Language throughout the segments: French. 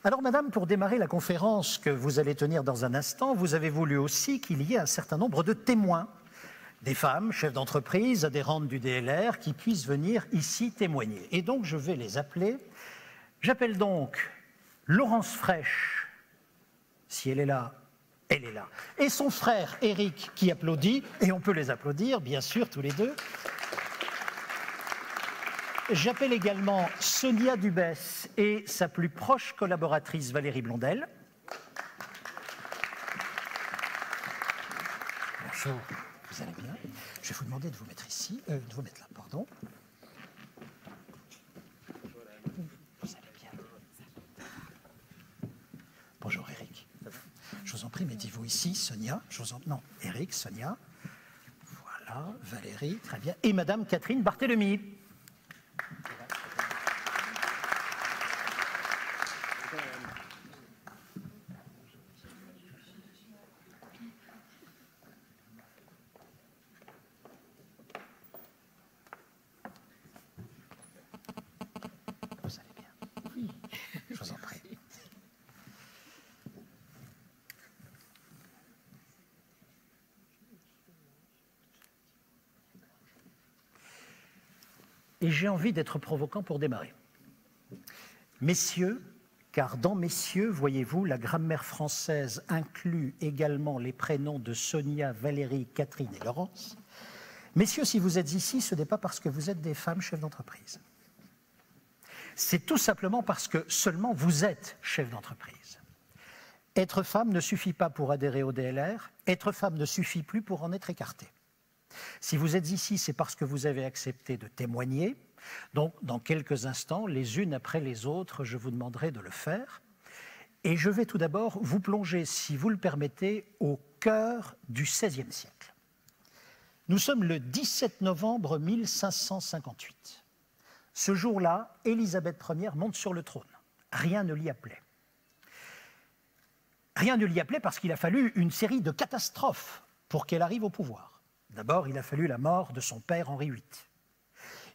Alors, madame, pour démarrer la conférence que vous allez tenir dans un instant, vous avez voulu aussi qu'il y ait un certain nombre de témoins, des femmes, chefs d'entreprise, adhérentes du DLR, qui puissent venir ici témoigner. Et donc, je vais les appeler. J'appelle donc Laurence Fraîche, si elle est là, elle est là. Et son frère Éric qui applaudit, et on peut les applaudir, bien sûr, tous les deux. J'appelle également Sonia Dubès et sa plus proche collaboratrice Valérie Blondel. Bonjour, vous allez bien? Je vais vous demander de vous mettre ici, de vous mettre là, pardon. Vous allez bien? Bonjour Éric. Je vous en prie, mettez-vous ici, Sonia. Non, Éric, Sonia. Voilà, Valérie, très bien. Et Madame Catherine Barthélemy. Vous allez bien? Oui. Je vous en prie. Et j'ai envie d'être provoquant pour démarrer. Messieurs, car dans messieurs, voyez-vous, la grammaire française inclut également les prénoms de Sonia, Valérie, Catherine et Laurence. Messieurs, si vous êtes ici, ce n'est pas parce que vous êtes des femmes chefs d'entreprise. C'est tout simplement parce que seulement vous êtes chef d'entreprise. Être femme ne suffit pas pour adhérer au DLR, être femme ne suffit plus pour en être écarté. Si vous êtes ici, c'est parce que vous avez accepté de témoigner. Donc, dans quelques instants, les unes après les autres, je vous demanderai de le faire. Et je vais tout d'abord vous plonger, si vous le permettez, au cœur du XVIe siècle. Nous sommes le 17 novembre 1558. Ce jour-là, Élisabeth Ier monte sur le trône. Rien ne l'y appelait. Rien ne l'y appelait parce qu'il a fallu une série de catastrophes pour qu'elle arrive au pouvoir. D'abord, il a fallu la mort de son père Henri VIII.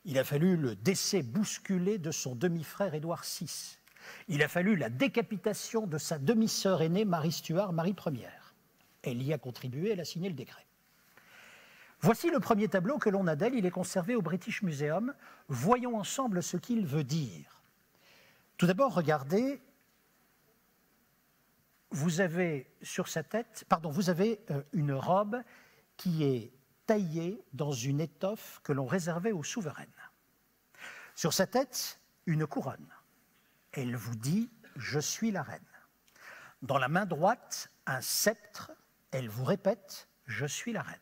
Il a fallu le décès bousculé de son demi-frère Édouard VI. Il a fallu la décapitation de sa demi-sœur aînée Marie Stuart, Marie Ière. Elle y a contribué, elle a signé le décret. Voici le premier tableau que l'on a d'elle, il est conservé au British Museum. Voyons ensemble ce qu'il veut dire. Tout d'abord, regardez, vous avez sur sa tête, vous avez une robe qui est taillée dans une étoffe que l'on réservait aux souveraines. Sur sa tête, une couronne. Elle vous dit « Je suis la reine ». Dans la main droite, un sceptre. Elle vous répète « Je suis la reine ».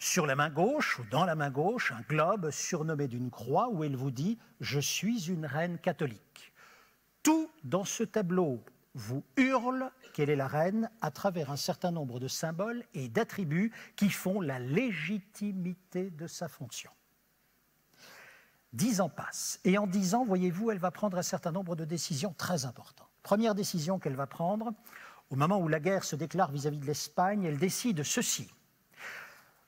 Sur la main gauche, ou dans la main gauche, un globe surnommé d'une croix où elle vous dit « Je suis une reine catholique ». Tout dans ce tableau vous hurle qu'elle est la reine à travers un certain nombre de symboles et d'attributs qui font la légitimité de sa fonction. 10 ans passent, et en 10 ans, voyez-vous, elle va prendre un certain nombre de décisions très importantes. Première décision qu'elle va prendre, au moment où la guerre se déclare vis-à-vis de l'Espagne, elle décide ceci.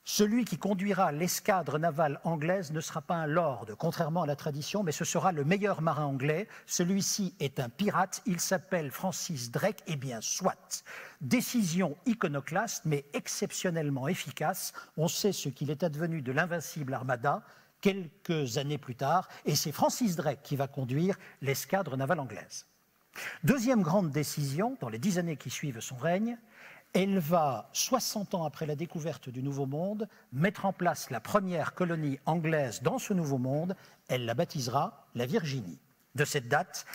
Celui qui conduira l'escadre navale anglaise ne sera pas un lord, contrairement à la tradition, mais ce sera le meilleur marin anglais. Celui-ci est un pirate, il s'appelle Francis Drake, eh bien, soit. Décision iconoclaste, mais exceptionnellement efficace. On sait ce qu'il est advenu de l'invincible Armada quelques années plus tard, et c'est Francis Drake qui va conduire l'escadre navale anglaise. Deuxième grande décision, dans les 10 années qui suivent son règne, elle va, 60 ans après la découverte du Nouveau Monde, mettre en place la première colonie anglaise dans ce Nouveau Monde. Elle la baptisera la Virginie. De cette date,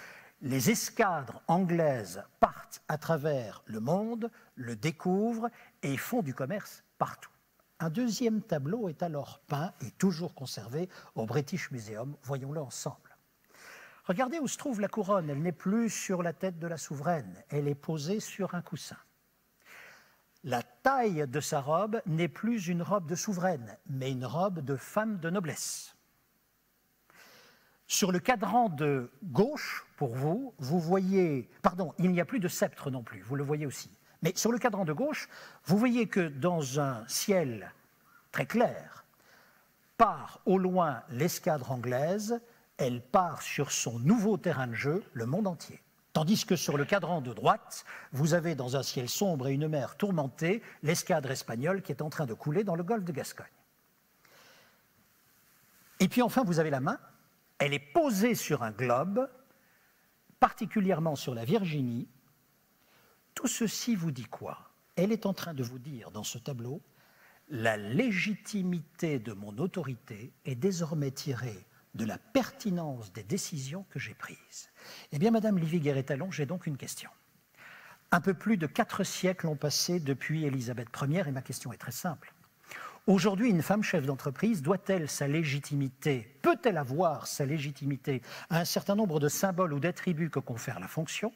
les escadres anglaises partent à travers le monde, le découvrent et font du commerce partout. Un deuxième tableau est alors peint et toujours conservé au British Museum. Voyons-le ensemble. Regardez où se trouve la couronne. Elle n'est plus sur la tête de la souveraine. Elle est posée sur un coussin. La taille de sa robe n'est plus une robe de souveraine, mais une robe de femme de noblesse. Sur le cadran de gauche, pour vous, vous voyez... Pardon, il n'y a plus de sceptre non plus, vous le voyez aussi. Mais sur le cadran de gauche, vous voyez que dans un ciel très clair, part au loin l'escadre anglaise, elle part sur son nouveau terrain de jeu, le monde entier. Tandis que sur le cadran de droite, vous avez dans un ciel sombre et une mer tourmentée l'escadre espagnole qui est en train de couler dans le golfe de Gascogne. Et puis enfin, vous avez la main, elle est posée sur un globe, particulièrement sur la Virginie. Tout ceci vous dit quoi? Elle est en train de vous dire dans ce tableau, la légitimité de mon autorité est désormais tirée de la pertinence des décisions que j'ai prises. Eh bien, Madame Livy-Guéret-Talon, j'ai donc une question. Un peu plus de 4 siècles ont passé depuis Élisabeth Ière, et ma question est très simple. Aujourd'hui, une femme chef d'entreprise doit-elle sa légitimité, peut-elle avoir sa légitimité à un certain nombre de symboles ou d'attributs que confère la fonction,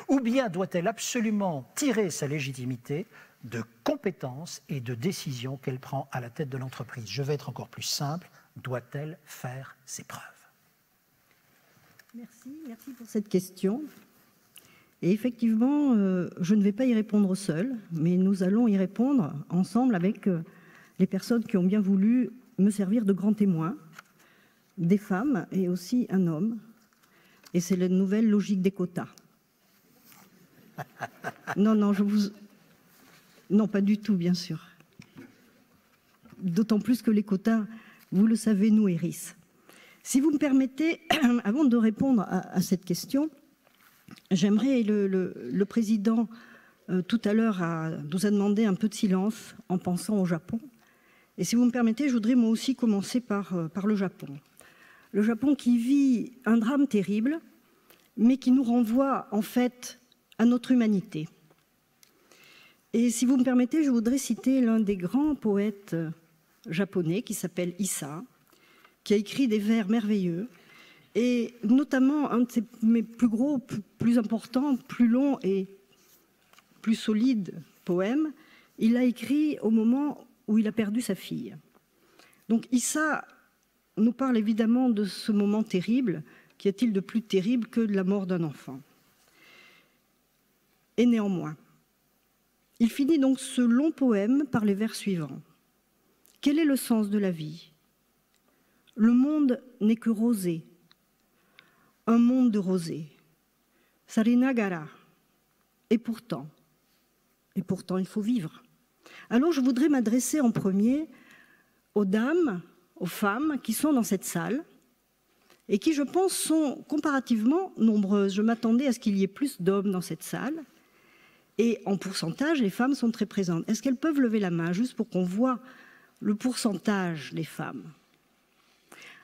ou bien doit-elle absolument tirer sa légitimité de compétences et de décisions qu'elle prend à la tête de l'entreprise? Je vais être encore plus simple, doit-elle faire ses preuves? Merci pour cette question. Et effectivement, je ne vais pas y répondre seule, mais nous allons y répondre ensemble avec les personnes qui ont bien voulu me servir de grands témoins, des femmes et aussi un homme. Et c'est la nouvelle logique des quotas. Non, non, pas du tout, bien sûr. D'autant plus que les quotas, vous le savez, nous hérissent. Si vous me permettez, avant de répondre à cette question, j'aimerais, le président tout à l'heure nous a demandé un peu de silence en pensant au Japon. Et si vous me permettez, je voudrais moi aussi commencer par le Japon. Le Japon qui vit un drame terrible, mais qui nous renvoie en fait à notre humanité. Et si vous me permettez, je voudrais citer l'un des grands poètes japonais qui s'appelle Issa, qui a écrit des vers merveilleux, et notamment un de mes plus gros, plus importants, plus longs et plus solides poèmes, il l'a écrit au moment où il a perdu sa fille. Donc Issa nous parle évidemment de ce moment terrible. Qu'y a-t-il de plus terrible que de la mort d'un enfant? Et néanmoins, il finit donc ce long poème par les vers suivants. Quel est le sens de la vie? Le monde n'est que rosée, un monde de rosée. Sarinagara. Et pourtant, il faut vivre. Alors je voudrais m'adresser en premier aux dames, aux femmes qui sont dans cette salle et qui, je pense, sont comparativement nombreuses. Je m'attendais à ce qu'il y ait plus d'hommes dans cette salle. Et en pourcentage, les femmes sont très présentes. Est-ce qu'elles peuvent lever la main, juste pour qu'on voit le pourcentage des femmes?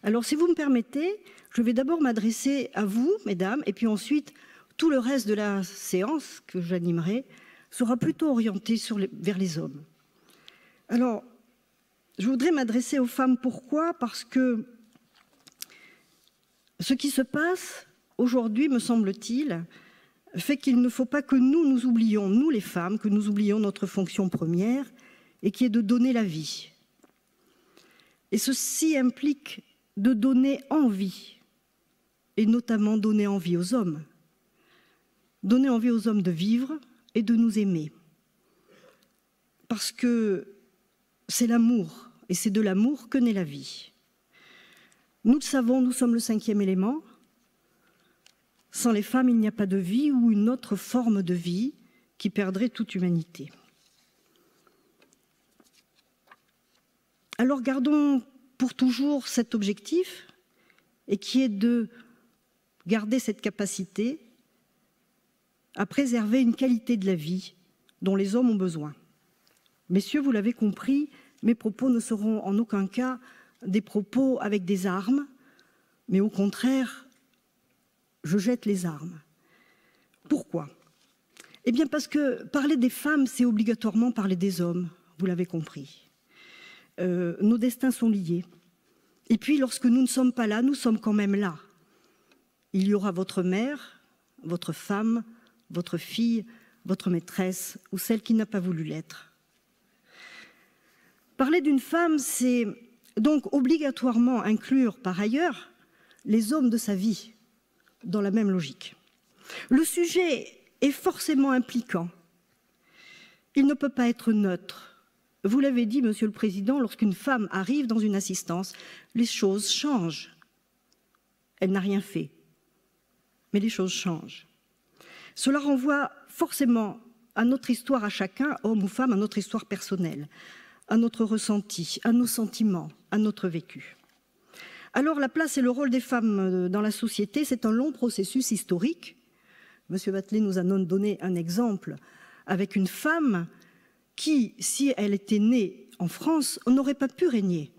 Alors, si vous me permettez, je vais d'abord m'adresser à vous, mesdames, et puis ensuite, tout le reste de la séance que j'animerai sera plutôt orienté vers les hommes. Alors, je voudrais m'adresser aux femmes. Pourquoi? Parce que ce qui se passe aujourd'hui, me semble-t-il, fait qu'il ne faut pas que nous oublions, nous les femmes, que nous oublions notre fonction première, et qui est de donner la vie. Et ceci implique de donner envie, et notamment donner envie aux hommes. Donner envie aux hommes de vivre et de nous aimer. Parce que c'est l'amour, et c'est de l'amour que naît la vie. Nous le savons, nous sommes le 5e élément. Sans les femmes, il n'y a pas de vie ou une autre forme de vie qui perdrait toute humanité. Alors gardons pour toujours cet objectif, et qui est de garder cette capacité à préserver une qualité de la vie dont les hommes ont besoin. Messieurs, vous l'avez compris, mes propos ne seront en aucun cas des propos avec des armes, mais au contraire, je jette les armes. Pourquoi? Eh bien parce que parler des femmes, c'est obligatoirement parler des hommes, vous l'avez compris. Nos destins sont liés. Et puis, lorsque nous ne sommes pas là, nous sommes quand même là. Il y aura votre mère, votre femme, votre fille, votre maîtresse ou celle qui n'a pas voulu l'être. Parler d'une femme, c'est donc obligatoirement inclure par ailleurs les hommes de sa vie dans la même logique. Le sujet est forcément impliquant. Il ne peut pas être neutre. Vous l'avez dit, Monsieur le Président, lorsqu'une femme arrive dans une assistance, les choses changent. Elle n'a rien fait, mais les choses changent. Cela renvoie forcément à notre histoire à chacun, homme ou femme, à notre histoire personnelle, à notre ressenti, à nos sentiments, à notre vécu. Alors la place et le rôle des femmes dans la société, c'est un long processus historique. Monsieur Wathelet nous a donné un exemple avec une femme qui, si elle était née en France, n'aurait pas pu régner.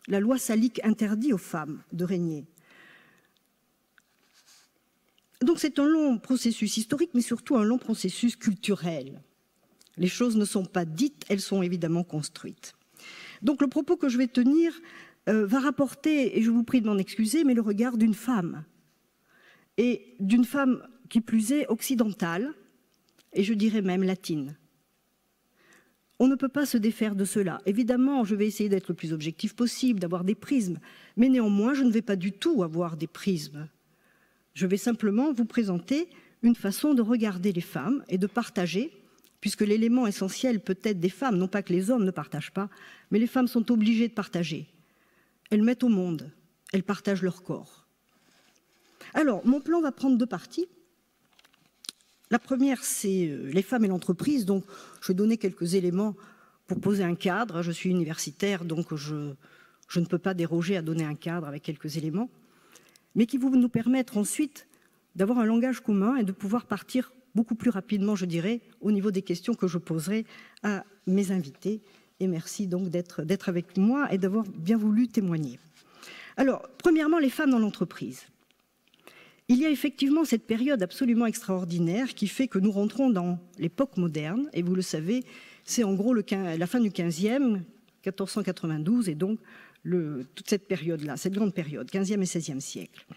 La loi salique interdit aux femmes de régner. Donc c'est un long processus historique, mais surtout un long processus culturel. Les choses ne sont pas dites, elles sont évidemment construites. Donc le propos que je vais tenir va rapporter, et je vous prie de m'en excuser, mais le regard d'une femme. Et d'une femme qui plus est occidentale, et je dirais même latine. On ne peut pas se défaire de cela. Évidemment, je vais essayer d'être le plus objectif possible, d'avoir des prismes, mais néanmoins, je ne vais pas du tout avoir des prismes. Je vais simplement vous présenter une façon de regarder les femmes et de partager, puisque l'élément essentiel peut-être des femmes, non pas que les hommes ne partagent pas, mais les femmes sont obligées de partager. Elles mettent au monde, elles partagent leur corps. Alors, mon plan va prendre deux parties. La première, c'est les femmes et l'entreprise. Donc, je vais donner quelques éléments pour poser un cadre. Je suis universitaire, donc je ne peux pas déroger à donner un cadre avec quelques éléments, mais qui vont nous permettre ensuite d'avoir un langage commun et de pouvoir partir beaucoup plus rapidement, je dirais, au niveau des questions que je poserai à mes invités. Et merci donc d'être avec moi et d'avoir bien voulu témoigner. Alors, premièrement, les femmes dans l'entreprise. Il y a effectivement cette période absolument extraordinaire qui fait que nous rentrons dans l'époque moderne, et vous le savez, c'est en gros la fin du 15e, 1492, et donc toute cette période-là, cette grande période, 15e et 16e siècle.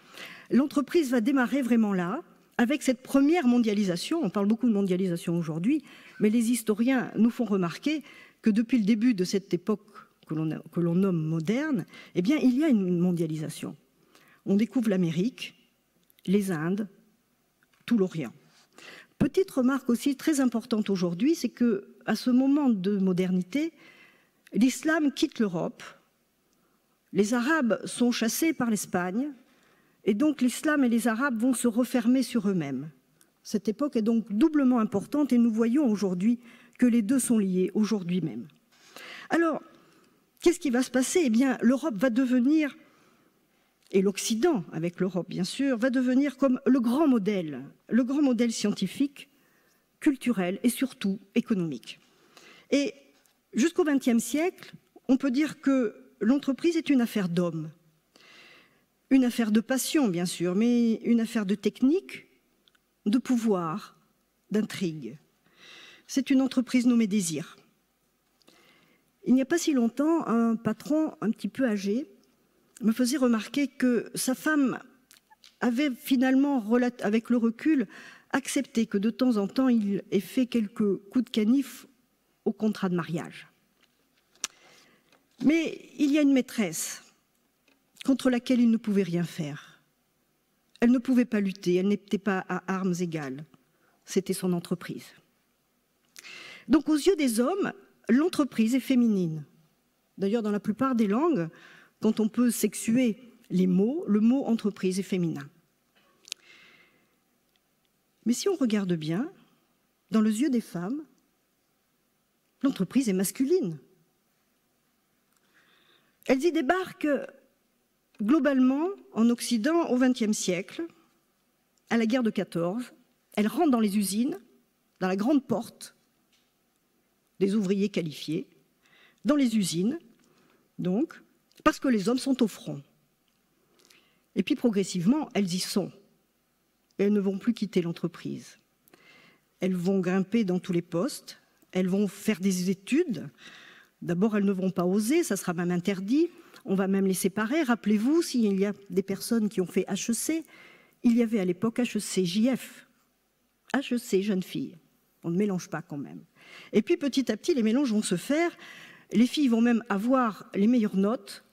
L'entreprise va démarrer vraiment là, avec cette première mondialisation. On parle beaucoup de mondialisation aujourd'hui, mais les historiens nous font remarquer que depuis le début de cette époque que l'on nomme moderne, eh bien, il y a une mondialisation. On découvre l'Amérique, les Indes, tout l'Orient. Petite remarque aussi très importante aujourd'hui, c'est qu'à ce moment de modernité, l'islam quitte l'Europe, les Arabes sont chassés par l'Espagne, et donc l'islam et les Arabes vont se refermer sur eux-mêmes. Cette époque est donc doublement importante et nous voyons aujourd'hui que les deux sont liés aujourd'hui même. Alors, qu'est-ce qui va se passer? Eh bien, l'Europe va devenir, et l'Occident, avec l'Europe bien sûr, va devenir comme le grand modèle scientifique, culturel et surtout économique. Et jusqu'au XXe siècle, on peut dire que l'entreprise est une affaire d'hommes, une affaire de passion bien sûr, mais une affaire de technique, de pouvoir, d'intrigue. C'est une entreprise nommée Désir. Il n'y a pas si longtemps, un patron un petit peu âgé me faisait remarquer que sa femme avait finalement, avec le recul, accepté que de temps en temps, il ait fait quelques coups de canif au contrat de mariage. Mais il y a une maîtresse contre laquelle il ne pouvait rien faire. Elle ne pouvait pas lutter, elle n'était pas à armes égales. C'était son entreprise. Donc aux yeux des hommes, l'entreprise est féminine. D'ailleurs, dans la plupart des langues, quand on peut sexuer les mots, le mot entreprise est féminin. Mais si on regarde bien, dans les yeux des femmes, l'entreprise est masculine. Elles y débarquent globalement en Occident au XXe siècle, à la guerre de 14. Elles rentrent dans les usines, dans la grande porte, des ouvriers qualifiés, dans les usines, donc, parce que les hommes sont au front. Et puis progressivement, elles y sont. Et elles ne vont plus quitter l'entreprise. Elles vont grimper dans tous les postes, elles vont faire des études. D'abord, elles ne vont pas oser, ça sera même interdit. On va même les séparer. Rappelez-vous, s'il y a des personnes qui ont fait HEC, il y avait à l'époque HEC, JF. HEC, jeune fille. On ne mélange pas quand même. Et puis petit à petit, les mélanges vont se faire. Les filles vont même avoir les meilleures notes,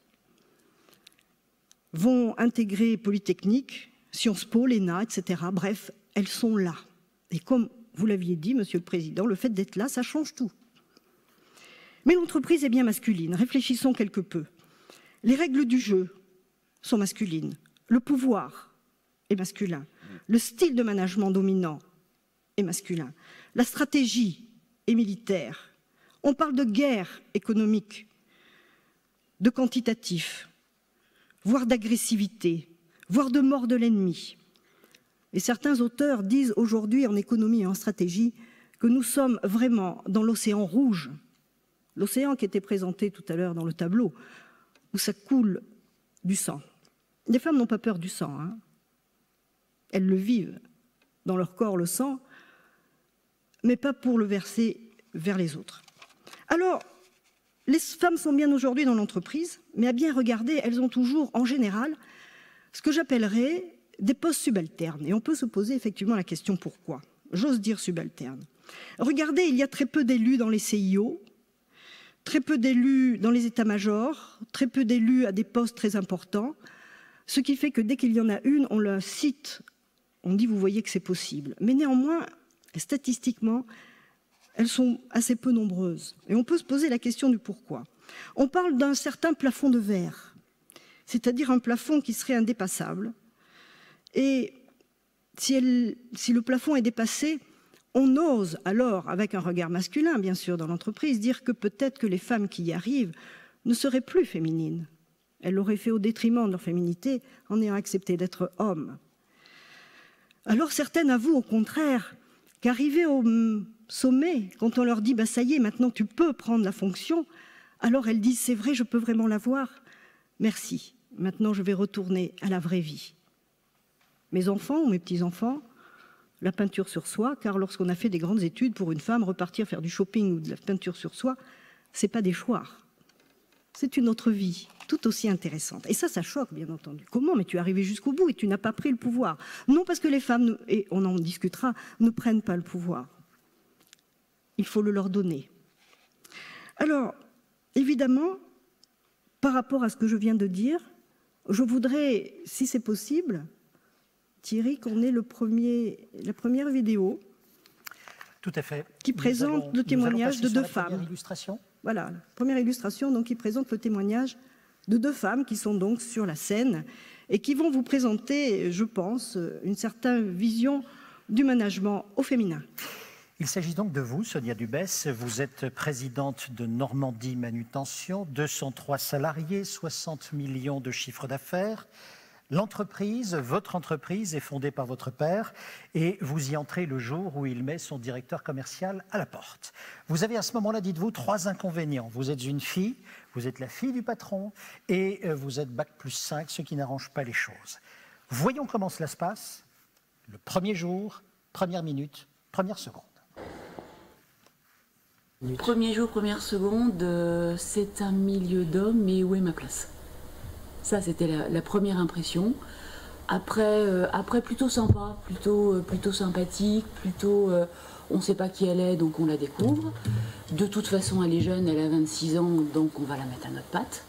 vont intégrer Polytechnique, Sciences Po, l'ENA, etc. Bref, elles sont là. Et comme vous l'aviez dit, Monsieur le Président, le fait d'être là, ça change tout. Mais l'entreprise est bien masculine. Réfléchissons quelque peu. Les règles du jeu sont masculines. Le pouvoir est masculin. Le style de management dominant est masculin. La stratégie est militaire. On parle de guerre économique, de quantitatif, voire d'agressivité, voire de mort de l'ennemi. Et certains auteurs disent aujourd'hui en économie et en stratégie que nous sommes vraiment dans l'océan rouge, l'océan qui était présenté tout à l'heure dans le tableau, où ça coule du sang. Les femmes n'ont pas peur du sang, hein. Elles le vivent dans leur corps, le sang, mais pas pour le verser vers les autres. Alors, les femmes sont bien aujourd'hui dans l'entreprise, mais à bien regarder, elles ont toujours, en général, ce que j'appellerais des postes subalternes. Et on peut se poser effectivement la question pourquoi. J'ose dire subalterne. Regardez, il y a très peu d'élus dans les CIO, très peu d'élus dans les états-majors, très peu d'élus à des postes très importants, ce qui fait que dès qu'il y en a une, on la cite, on dit vous voyez que c'est possible. Mais néanmoins, statistiquement, elles sont assez peu nombreuses. Et on peut se poser la question du pourquoi. On parle d'un certain plafond de verre, c'est-à-dire un plafond qui serait indépassable. Et si le plafond est dépassé, on ose alors, avec un regard masculin bien sûr dans l'entreprise, dire que peut-être que les femmes qui y arrivent ne seraient plus féminines. Elles l'auraient fait au détriment de leur féminité en ayant accepté d'être hommes. Alors certaines avouent au contraire qu'arriver au sommet, quand on leur dit bah, « ça y est, maintenant tu peux prendre la fonction », alors elles disent « c'est vrai, je peux vraiment l'avoir, merci, maintenant je vais retourner à la vraie vie ». Mes enfants ou mes petits-enfants, la peinture sur soi, car lorsqu'on a fait des grandes études pour une femme, repartir faire du shopping ou de la peinture sur soi, ce n'est pas des choix. C'est une autre vie, tout aussi intéressante. Et ça choque, bien entendu. Comment? Mais tu es arrivé jusqu'au bout et tu n'as pas pris le pouvoir. Non, parce que les femmes, et on en discutera, ne prennent pas le pouvoir. Il faut le leur donner. Alors, évidemment, par rapport à ce que je viens de dire, je voudrais, si c'est possible, Thierry, qu'on ait la première vidéo. Tout à fait. Qui présente le témoignage de deux femmes. Première illustration. Voilà, la première illustration donc, qui présente le témoignage de deux femmes qui sont donc sur la scène et qui vont vous présenter, je pense, une certaine vision du management au féminin. Il s'agit donc de vous, Sonia Dubès. Vous êtes présidente de Normandie Manutention, 203 salariés, 60 millions de chiffre d'affaires. L'entreprise, votre entreprise, est fondée par votre père et vous y entrez le jour où il met son directeur commercial à la porte. Vous avez à ce moment-là, dites-vous, 3 inconvénients. Vous êtes une fille, vous êtes la fille du patron et vous êtes Bac+5, ce qui n'arrange pas les choses. Voyons comment cela se passe. Le premier jour, première minute, première seconde. Premier jour, première seconde, c'est un milieu d'hommes, mais où est ma place ? Ça, c'était la première impression. Après plutôt sympa, plutôt sympathique, plutôt on ne sait pas qui elle est, donc on la découvre. De toute façon, elle est jeune, elle a 26 ans, donc on va la mettre à notre patte.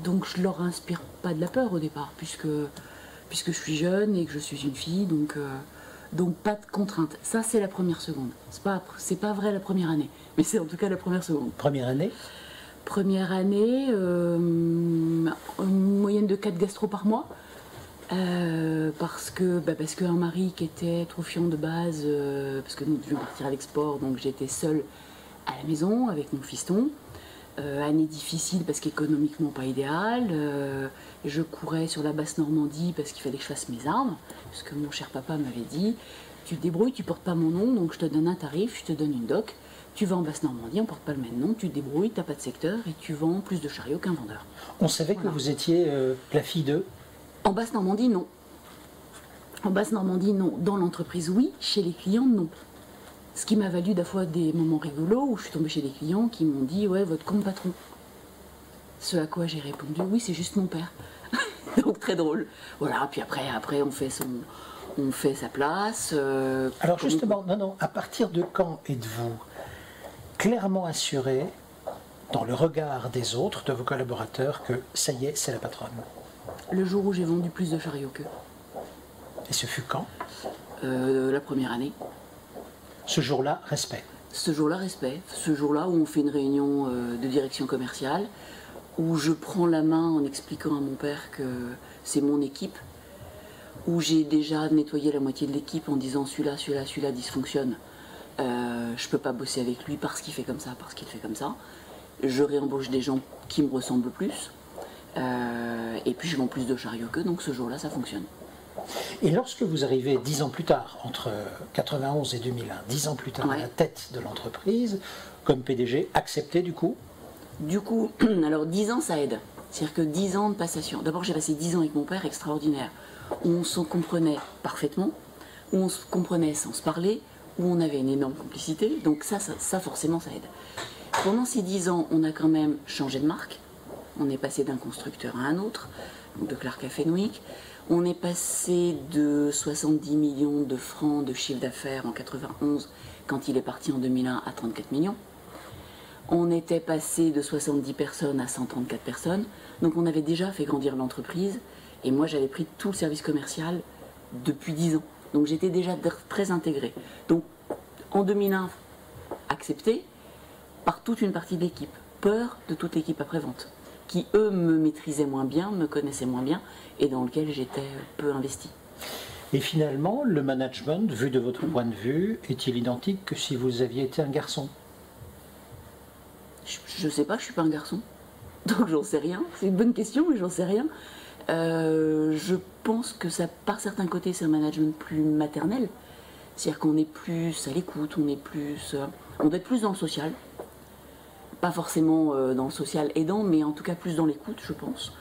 Donc je ne leur inspire pas de la peur au départ, puisque je suis jeune et que je suis une fille, donc pas de contrainte. Ça, c'est la première seconde. C'est pas vrai la première année, mais c'est en tout cas la première seconde. Première année ? Première année, une moyenne de 4 gastro par mois, parce qu'un mari qui était trop fiant de base, parce que nous devions partir à l'export, donc j'étais seule à la maison avec mon fiston. Année difficile parce qu'économiquement pas idéale. Je courais sur la basse Normandie parce qu'il fallait que je fasse mes armes, parce que mon cher papa m'avait dit « tu te débrouilles, tu portes pas mon nom, donc je te donne un tarif, je te donne une doc. Tu vas en Basse-Normandie, on ne porte pas le même nom, tu te débrouilles, tu n'as pas de secteur et tu vends plus de chariots qu'un vendeur. » On savait que vous étiez la fille d'eux ? En Basse-Normandie, non. En Basse-Normandie, non. Dans l'entreprise, oui. Chez les clients, non. Ce qui m'a valu des fois des moments rigolos où je suis tombée chez des clients qui m'ont dit « ouais, votre compte patron ». Ce à quoi j'ai répondu « oui, c'est juste mon père ». Donc très drôle. Voilà, puis après on fait sa place. Alors justement, non, à partir de quand êtes-vous clairement assuré, dans le regard des autres, de vos collaborateurs, que ça y est, c'est la patronne? Le jour où j'ai vendu plus de chariots qu'eux. Et ce fut quand? La première année. Ce jour-là, respect. Ce jour-là, respect. Ce jour-là où on fait une réunion de direction commerciale, où je prends la main en expliquant à mon père que c'est mon équipe, où j'ai déjà nettoyé la moitié de l'équipe en disant celui-là dysfonctionne, je ne peux pas bosser avec lui parce qu'il fait comme ça, parce qu'il fait comme ça. Je réembauche des gens qui me ressemblent plus, et puis je vends plus de chariots qu'eux, donc ce jour-là ça fonctionne. Et lorsque vous arrivez 10 ans plus tard, entre 91 et 2001, 10 ans plus tard à la tête de l'entreprise, comme PDG, accepté du coup? Du coup, alors 10 ans ça aide. C'est-à-dire que 10 ans de passation. D'abord j'ai passé 10 ans avec mon père, extraordinaire, où on se comprenait parfaitement, où on se comprenait sans se parler, où on avait une énorme complicité, donc ça forcément ça aide. Pendant ces 10 ans, on a quand même changé de marque, on est passé d'un constructeur à un autre, donc de Clark à Fenwick. On est passé de 70 millions de francs de chiffre d'affaires en 91, quand il est parti en 2001, à 34 millions. On était passé de 70 personnes à 134 personnes. Donc on avait déjà fait grandir l'entreprise. Et moi, j'avais pris tout le service commercial depuis 10 ans. Donc j'étais déjà très intégrée. Donc en 2001, accepté par toute une partie de l'équipe. Peur de toute l'équipe après-vente, qui eux me maîtrisaient moins bien, me connaissaient moins bien, et dans lequel j'étais peu investie. Et finalement, le management, vu de votre point de vue, est-il identique que si vous aviez été un garçon? Je sais pas, je suis pas un garçon, donc j'en sais rien. C'est une bonne question, mais j'en sais rien. Je pense que ça, par certains côtés, c'est un management plus maternel. C'est-à-dire qu'on est plus à l'écoute, on doit être plus dans le social. Pas forcément dans le social aidant, mais en tout cas plus dans l'écoute, je pense.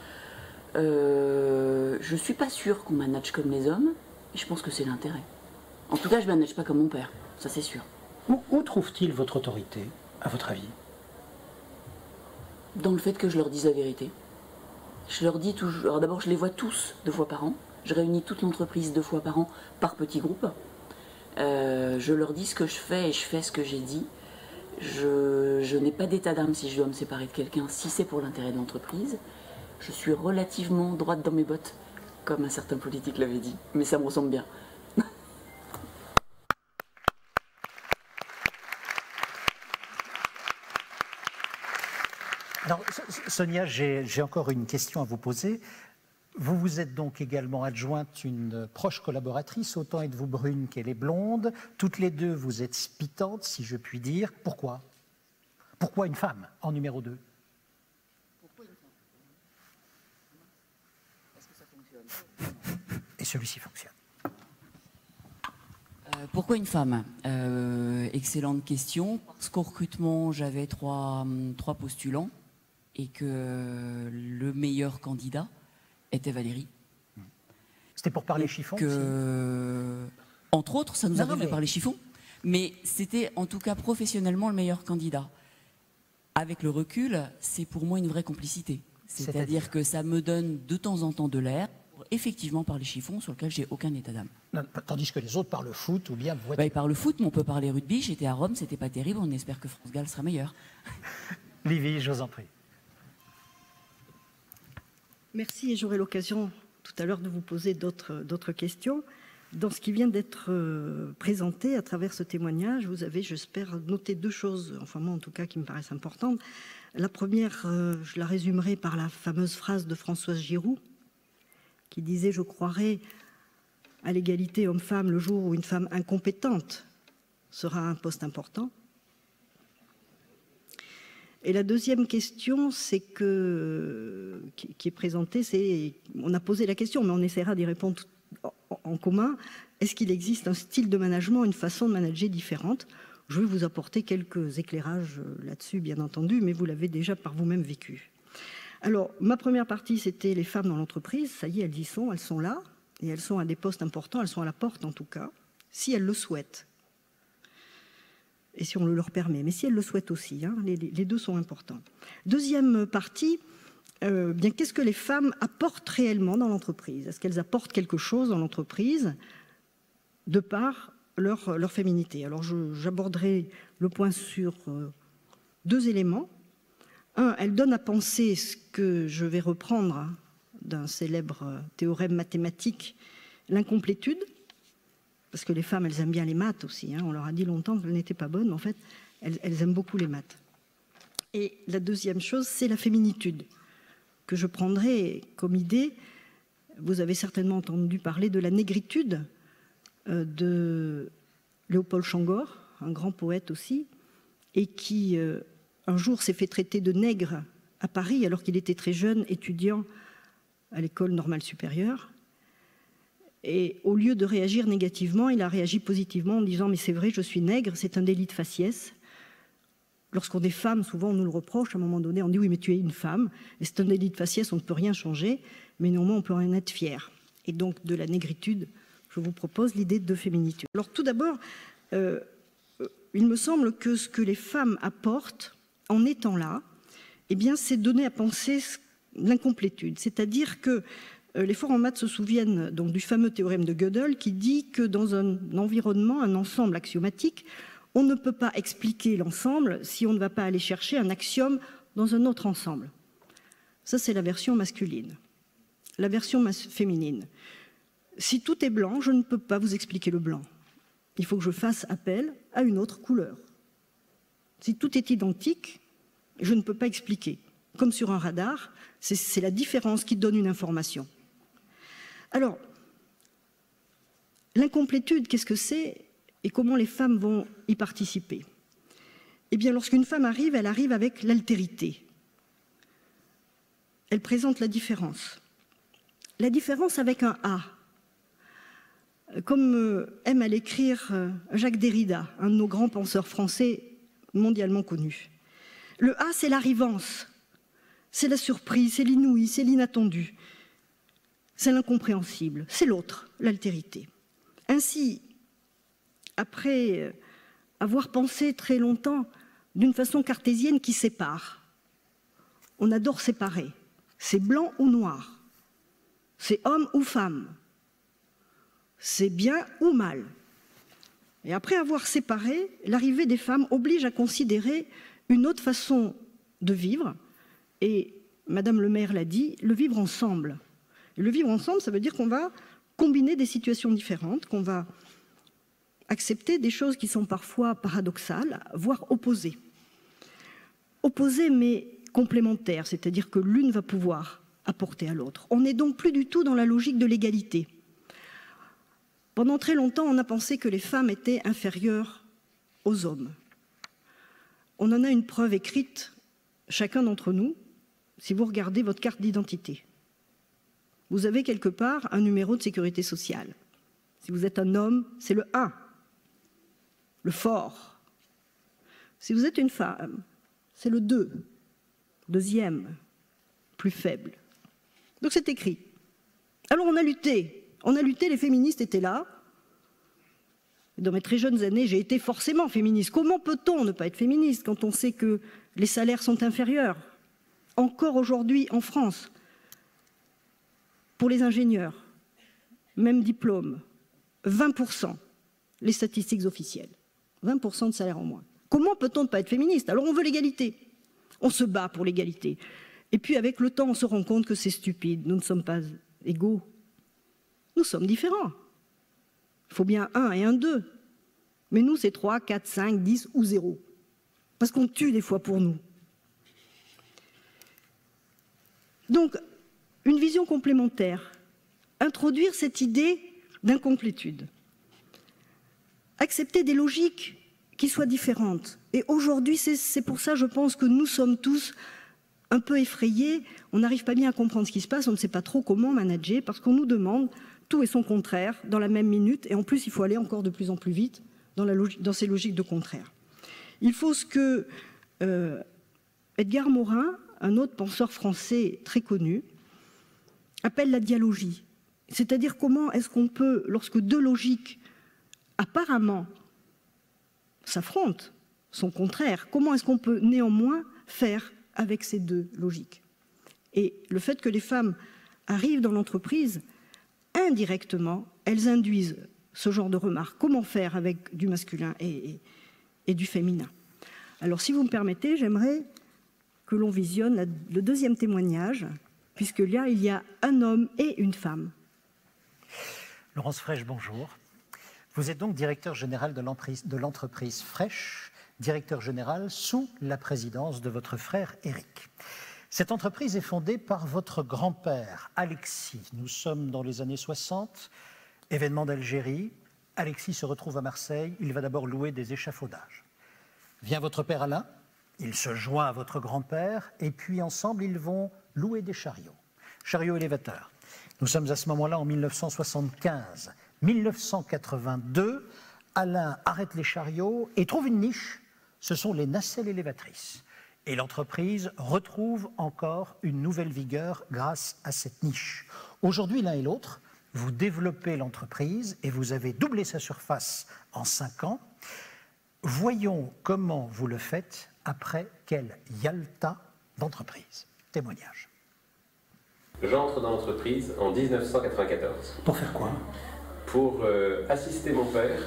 Je suis pas sûre qu'on manage comme les hommes, et je pense que c'est l'intérêt. En tout cas, je manage pas comme mon père, ça c'est sûr. Où trouve-t-il votre autorité, à votre avis? Dans le fait que je leur dise la vérité. Je leur dis toujours. Alors d'abord, je les vois tous 2 fois par an. Je réunis toute l'entreprise 2 fois par an par petits groupes. Je leur dis ce que je fais et je fais ce que j'ai dit. Je n'ai pas d'état d'âme si je dois me séparer de quelqu'un, si c'est pour l'intérêt de l'entreprise. Je suis relativement droite dans mes bottes, comme un certain politique l'avait dit, mais ça me ressemble bien. Alors, Sonia, j'ai encore une question à vous poser. Vous vous êtes donc également adjointe une proche collaboratrice, autant êtes-vous brune qu'elle est blonde. Toutes les deux, vous êtes spitantes, si je puis dire. Pourquoi? Pourquoi une femme en numéro 2? Pourquoi une femme? Est-ce que ça fonctionne? Et celui-ci fonctionne. Pourquoi une femme? Excellente question. Parce qu'au recrutement, j'avais trois postulants et que le meilleur candidat était Valérie. C'était pour parler chiffon aussi. Entre autres, ça nous arrive de parler chiffon, mais c'était en tout cas professionnellement le meilleur candidat. Avec le recul, c'est pour moi une vraie complicité. C'est-à-dire que ça me donne de temps en temps de l'air pour effectivement parler chiffon sur lequel j'ai aucun état d'âme. Tandis que les autres parlent foot ou bien... Ils parlent foot, mais on peut parler rugby. J'étais à Rome, c'était pas terrible. On espère que France-Galles sera meilleure. Livy, je vous en prie. Merci, et j'aurai l'occasion tout à l'heure de vous poser d'autres questions. Dans ce qui vient d'être présenté à travers ce témoignage, vous avez, j'espère, noté 2 choses, enfin moi en tout cas, qui me paraissent importantes. La première, je la résumerai par la fameuse phrase de Françoise Giroud, qui disait « Je croirai à l'égalité homme-femme le jour où une femme incompétente sera à un poste important ». Et la deuxième question, c'est qui est présentée, c'est, on a posé la question, mais on essaiera d'y répondre en commun. Est-ce qu'il existe un style de management, une façon de manager différente? Je vais vous apporter quelques éclairages là-dessus, bien entendu, mais vous l'avez déjà par vous-même vécu. Alors, ma première partie, c'était les femmes dans l'entreprise. Ça y est, elles y sont, elles sont là, et elles sont à des postes importants, elles sont à la porte en tout cas, si elles le souhaitent. Et si on le leur permet, mais si elles le souhaitent aussi, hein, les 2 sont importants. Deuxième partie, bien qu'est-ce que les femmes apportent réellement dans l'entreprise? Est-ce qu'elles apportent quelque chose dans l'entreprise de par leur féminité? Alors j'aborderai le point sur 2 éléments. Un, elles donnent à penser ce que je vais reprendre d'un célèbre théorème mathématique, l'incomplétude. Parce que les femmes, elles aiment bien les maths aussi. Hein. On leur a dit longtemps qu'elles n'étaient pas bonnes, mais en fait, elles aiment beaucoup les maths. Et la deuxième chose, c'est la féminitude, que je prendrai comme idée Vous avez certainement entendu parler de la négritude de Léopold Changor, un grand poète aussi, et qui un jour s'est fait traiter de nègre à Paris alors qu'il était très jeune, étudiant à l'école normale supérieure. Et au lieu de réagir négativement, il a réagi positivement en disant « mais c'est vrai, je suis nègre, c'est un délit de faciès ». Lorsqu'on est femme, souvent on nous le reproche, à un moment donné on dit « oui mais tu es une femme », et c'est un délit de faciès, on ne peut rien changer, mais néanmoins on peut en être fier. Et donc de la négritude, je vous propose l'idée de féminitude. Alors tout d'abord, il me semble que ce que les femmes apportent en étant là, eh bien c'est donner à penser l'incomplétude, c'est-à-dire que les forts en maths se souviennent donc du fameux théorème de Gödel qui dit que dans un environnement, un ensemble axiomatique, on ne peut pas expliquer l'ensemble si on ne va pas aller chercher un axiome dans un autre ensemble. Ça, c'est la version masculine. La version féminine. Si tout est blanc, je ne peux pas vous expliquer le blanc. Il faut que je fasse appel à une autre couleur. Si tout est identique, je ne peux pas expliquer. Comme sur un radar, c'est la différence qui donne une information. Alors, l'incomplétude, qu'est-ce que c'est et comment les femmes vont y participer? Eh bien, lorsqu'une femme arrive, elle arrive avec l'altérité. Elle présente la différence. La différence avec un A. Comme aime à l'écrire Jacques Derrida, un de nos grands penseurs français mondialement connus. Le A, c'est l'arrivance, c'est la surprise, c'est l'inouï, c'est l'inattendu. C'est l'incompréhensible, c'est l'autre, l'altérité. Ainsi, après avoir pensé très longtemps d'une façon cartésienne qui sépare, on adore séparer. C'est blanc ou noir, c'est homme ou femme, c'est bien ou mal. Et après avoir séparé, l'arrivée des femmes oblige à considérer une autre façon de vivre, et Madame le maire l'a dit, le vivre ensemble. Et le vivre ensemble, ça veut dire qu'on va combiner des situations différentes, qu'on va accepter des choses qui sont parfois paradoxales, voire opposées. Opposées mais complémentaires, c'est-à-dire que l'une va pouvoir apporter à l'autre. On n'est donc plus du tout dans la logique de l'égalité. Pendant très longtemps, on a pensé que les femmes étaient inférieures aux hommes. On en a une preuve écrite, chacun d'entre nous, si vous regardez votre carte d'identité. Vous avez quelque part un numéro de sécurité sociale. Si vous êtes un homme, c'est le 1, le fort. Si vous êtes une femme, c'est le 2, deuxième, plus faible. Donc c'est écrit. Alors on a lutté, les féministes étaient là. Dans mes très jeunes années, j'ai été forcément féministe. Comment peut-on ne pas être féministe quand on sait que les salaires sont inférieurs? Encore aujourd'hui en France. Pour les ingénieurs, même diplôme, 20%, les statistiques officielles, 20% de salaire en moins. Comment peut-on ne pas être féministe? Alors on veut l'égalité, on se bat pour l'égalité. Et puis avec le temps, on se rend compte que c'est stupide, nous ne sommes pas égaux, nous sommes différents. Il faut bien un et un 2, mais nous c'est 3, 4, 5, 10 ou 0, parce qu'on tue des fois pour nous. Donc, une vision complémentaire, introduire cette idée d'incomplétude, accepter des logiques qui soient différentes. Et aujourd'hui, c'est pour ça, je pense, que nous sommes tous un peu effrayés, on n'arrive pas bien à comprendre ce qui se passe, on ne sait pas trop comment manager, parce qu'on nous demande tout et son contraire dans la même minute, et en plus, il faut aller encore de plus en plus vite dans ces logiques de contraire. Il faut ce que Edgar Morin, un autre penseur français très connu, appelle la dialogie. C'est-à-dire comment est-ce qu'on peut, lorsque deux logiques apparemment s'affrontent, sont contraires, comment est-ce qu'on peut néanmoins faire avec ces deux logiques? Et le fait que les femmes arrivent dans l'entreprise, indirectement, elles induisent ce genre de remarques. Comment faire avec du masculin et du féminin? Alors, si vous me permettez, j'aimerais que l'on visionne le deuxième témoignage, puisque là, il y a un homme et une femme. Laurence Frêche, bonjour. Vous êtes donc directeur général de l'entreprise Frêche, directeur général sous la présidence de votre frère Éric. Cette entreprise est fondée par votre grand-père, Alexis. Nous sommes dans les années 60, événement d'Algérie. Alexis se retrouve à Marseille, il va d'abord louer des échafaudages. Vient votre père Alain, il se joint à votre grand-père, et puis ensemble ils vont louer des chariots élévateurs. Nous sommes à ce moment-là en 1975. 1982, Alain arrête les chariots et trouve une niche, ce sont les nacelles élévatrices. Et l'entreprise retrouve encore une nouvelle vigueur grâce à cette niche. Aujourd'hui, l'un et l'autre, vous développez l'entreprise et vous avez doublé sa surface en 5 ans. Voyons comment vous le faites après quel Yalta d'entreprise. Témoignage. J'entre dans l'entreprise en 1994. Pour faire quoi? Pour assister mon père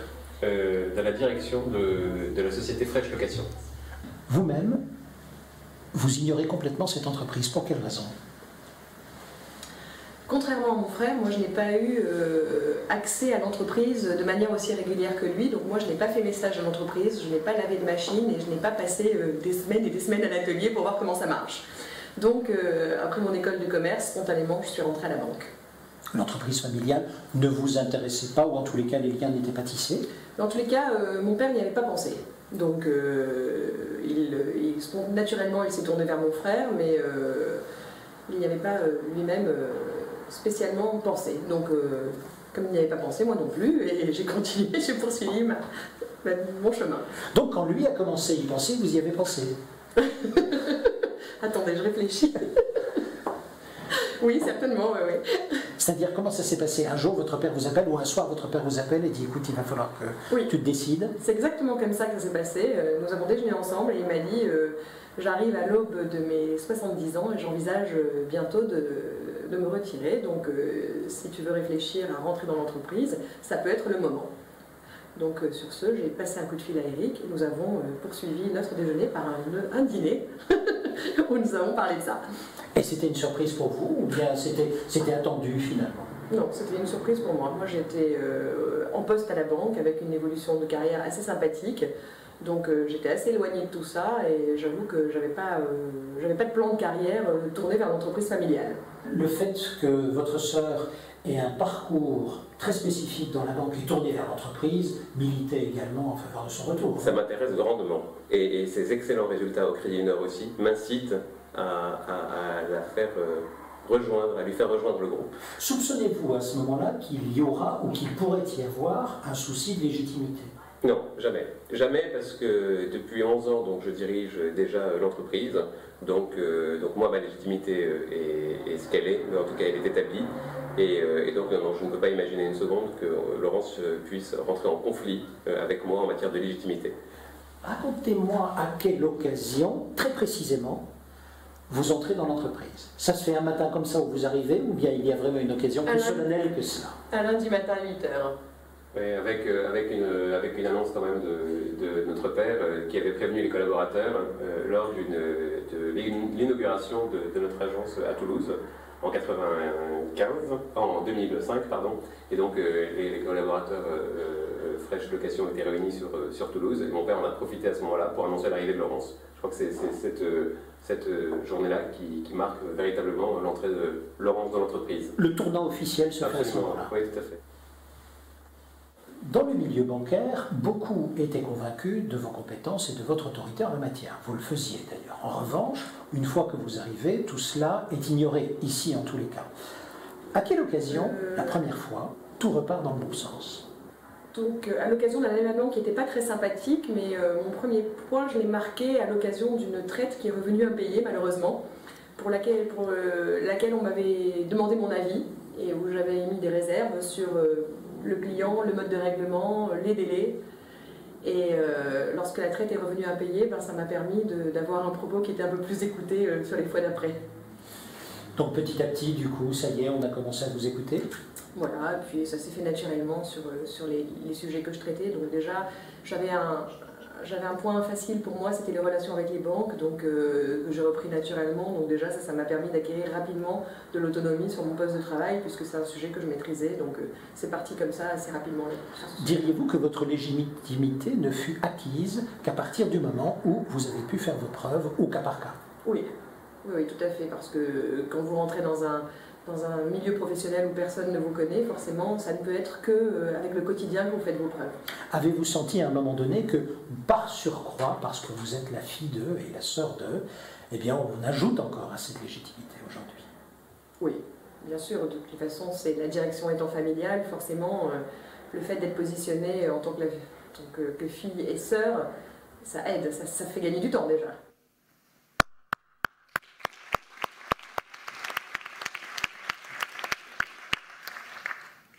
dans la direction de la société Fresh Location. Vous-même, vous ignorez complètement cette entreprise. Pour quelle raison? Contrairement à mon frère, moi je n'ai pas eu accès à l'entreprise de manière aussi régulière que lui. Donc moi je n'ai pas fait mes stages à l'entreprise, je n'ai pas lavé de machine et je n'ai pas passé des semaines et des semaines à l'atelier pour voir comment ça marche. Donc après mon école de commerce, spontanément je suis rentrée à la banque. L'entreprise familiale ne vous intéressait pas, ou en tous les cas les liens n'étaient pas tissés? Dans tous les cas, mon père n'y avait pas pensé. Donc naturellement il s'est tourné vers mon frère, mais il n'y avait pas lui-même spécialement pensé. Donc comme il n'y avait pas pensé, moi non plus, et j'ai continué, j'ai poursuivi mon chemin. Donc quand lui a commencé à y penser, vous y avez pensé? Attendez, je réfléchis. Oui, certainement, oui. C'est-à-dire, comment ça s'est passé? Un jour, votre père vous appelle, ou un soir, votre père vous appelle et dit, écoute, il va falloir que tu te décides. C'est exactement comme ça que ça s'est passé. Nous avons déjeuné ensemble et il m'a dit, j'arrive à l'aube de mes 70 ans et j'envisage bientôt de me retirer. Donc, si tu veux réfléchir à rentrer dans l'entreprise, ça peut être le moment. Donc, sur ce, j'ai passé un coup de fil à Eric et nous avons poursuivi notre déjeuner par un dîner où nous avons parlé de ça. Et c'était une surprise pour vous, ou bien c'était attendu finalement? Non, c'était une surprise pour moi. Moi j'étais en poste à la banque avec une évolution de carrière assez sympathique. Donc j'étais assez éloignée de tout ça et j'avoue que j'avais pas de plan de carrière tourné vers l'entreprise familiale. Le fait que votre sœur ait un parcours très spécifique dans la banque et tourné vers l'entreprise militait également en faveur de son retour. Ça m'intéresse grandement. Et ses excellents résultats au Crédit du Nord aussi m'incitent à la faire rejoindre, à lui faire rejoindre le groupe. Soupçonnez-vous à ce moment-là qu'il y aura ou qu'il pourrait y avoir un souci de légitimité? Non, jamais. Jamais, parce que depuis 11 ans, donc, je dirige déjà l'entreprise. Donc moi, ma légitimité est ce qu'elle est, mais en tout cas, elle est établie. Et donc, non, je ne peux pas imaginer une seconde que Laurence puisse rentrer en conflit avec moi en matière de légitimité. Racontez-moi à quelle occasion, très précisément, vous entrez dans l'entreprise. Ça se fait un matin comme ça où vous arrivez, ou bien il y a vraiment une occasion plus solennelle que cela? Un lundi matin à 8h. Oui, avec une annonce quand même de notre père qui avait prévenu les collaborateurs lors de l'inauguration de notre agence à Toulouse en 2005, pardon. Et donc les collaborateurs Fresh Location étaient réunis sur Toulouse et mon père en a profité à ce moment-là pour annoncer l'arrivée de Laurence. Je crois que c'est cette journée-là qui marque véritablement l'entrée de Laurence dans l'entreprise. Le tournant officiel se fait à ce moment-là. Oui, tout à fait. Dans le milieu bancaire, beaucoup étaient convaincus de vos compétences et de votre autorité en la matière. Vous le faisiez d'ailleurs. En revanche, une fois que vous arrivez, tout cela est ignoré, ici en tous les cas. À quelle occasion, la première fois, tout repart dans le bon sens? Donc, à l'occasion d'un événement qui n'était pas très sympathique, mais mon premier point, je l'ai marqué à l'occasion d'une traite qui est revenue impayée, malheureusement, pour laquelle on m'avait demandé mon avis et où j'avais émis des réserves sur le client, le mode de règlement, les délais. Et lorsque la traite est revenue impayée, ça m'a permis d'avoir un propos qui était un peu plus écouté sur les fois d'après. Donc petit à petit, du coup, ça y est, on a commencé à vous écouter? Voilà, et puis ça s'est fait naturellement sur les sujets que je traitais. Donc déjà, j'avais un point facile pour moi, c'était les relations avec les banques, donc que j'ai repris naturellement. Donc déjà, ça m'a permis d'acquérir rapidement de l'autonomie sur mon poste de travail, puisque c'est un sujet que je maîtrisais. Donc c'est parti comme ça assez rapidement. Diriez-vous que votre légitimité ne fut acquise qu'à partir du moment où vous avez pu faire vos preuves, au cas par cas? Oui. Oui, tout à fait, parce que quand vous rentrez dans un milieu professionnel où personne ne vous connaît, forcément, ça ne peut être qu'avec le quotidien que vous faites vos preuves. Avez-vous senti à un moment donné que, par surcroît, parce que vous êtes la fille d'eux et la sœur d'eux, eh bien, on ajoute encore à cette légitimité aujourd'hui? Oui, bien sûr, de toute façon, la direction étant familiale, forcément, le fait d'être positionné en tant que fille et sœur, ça aide, ça fait gagner du temps déjà.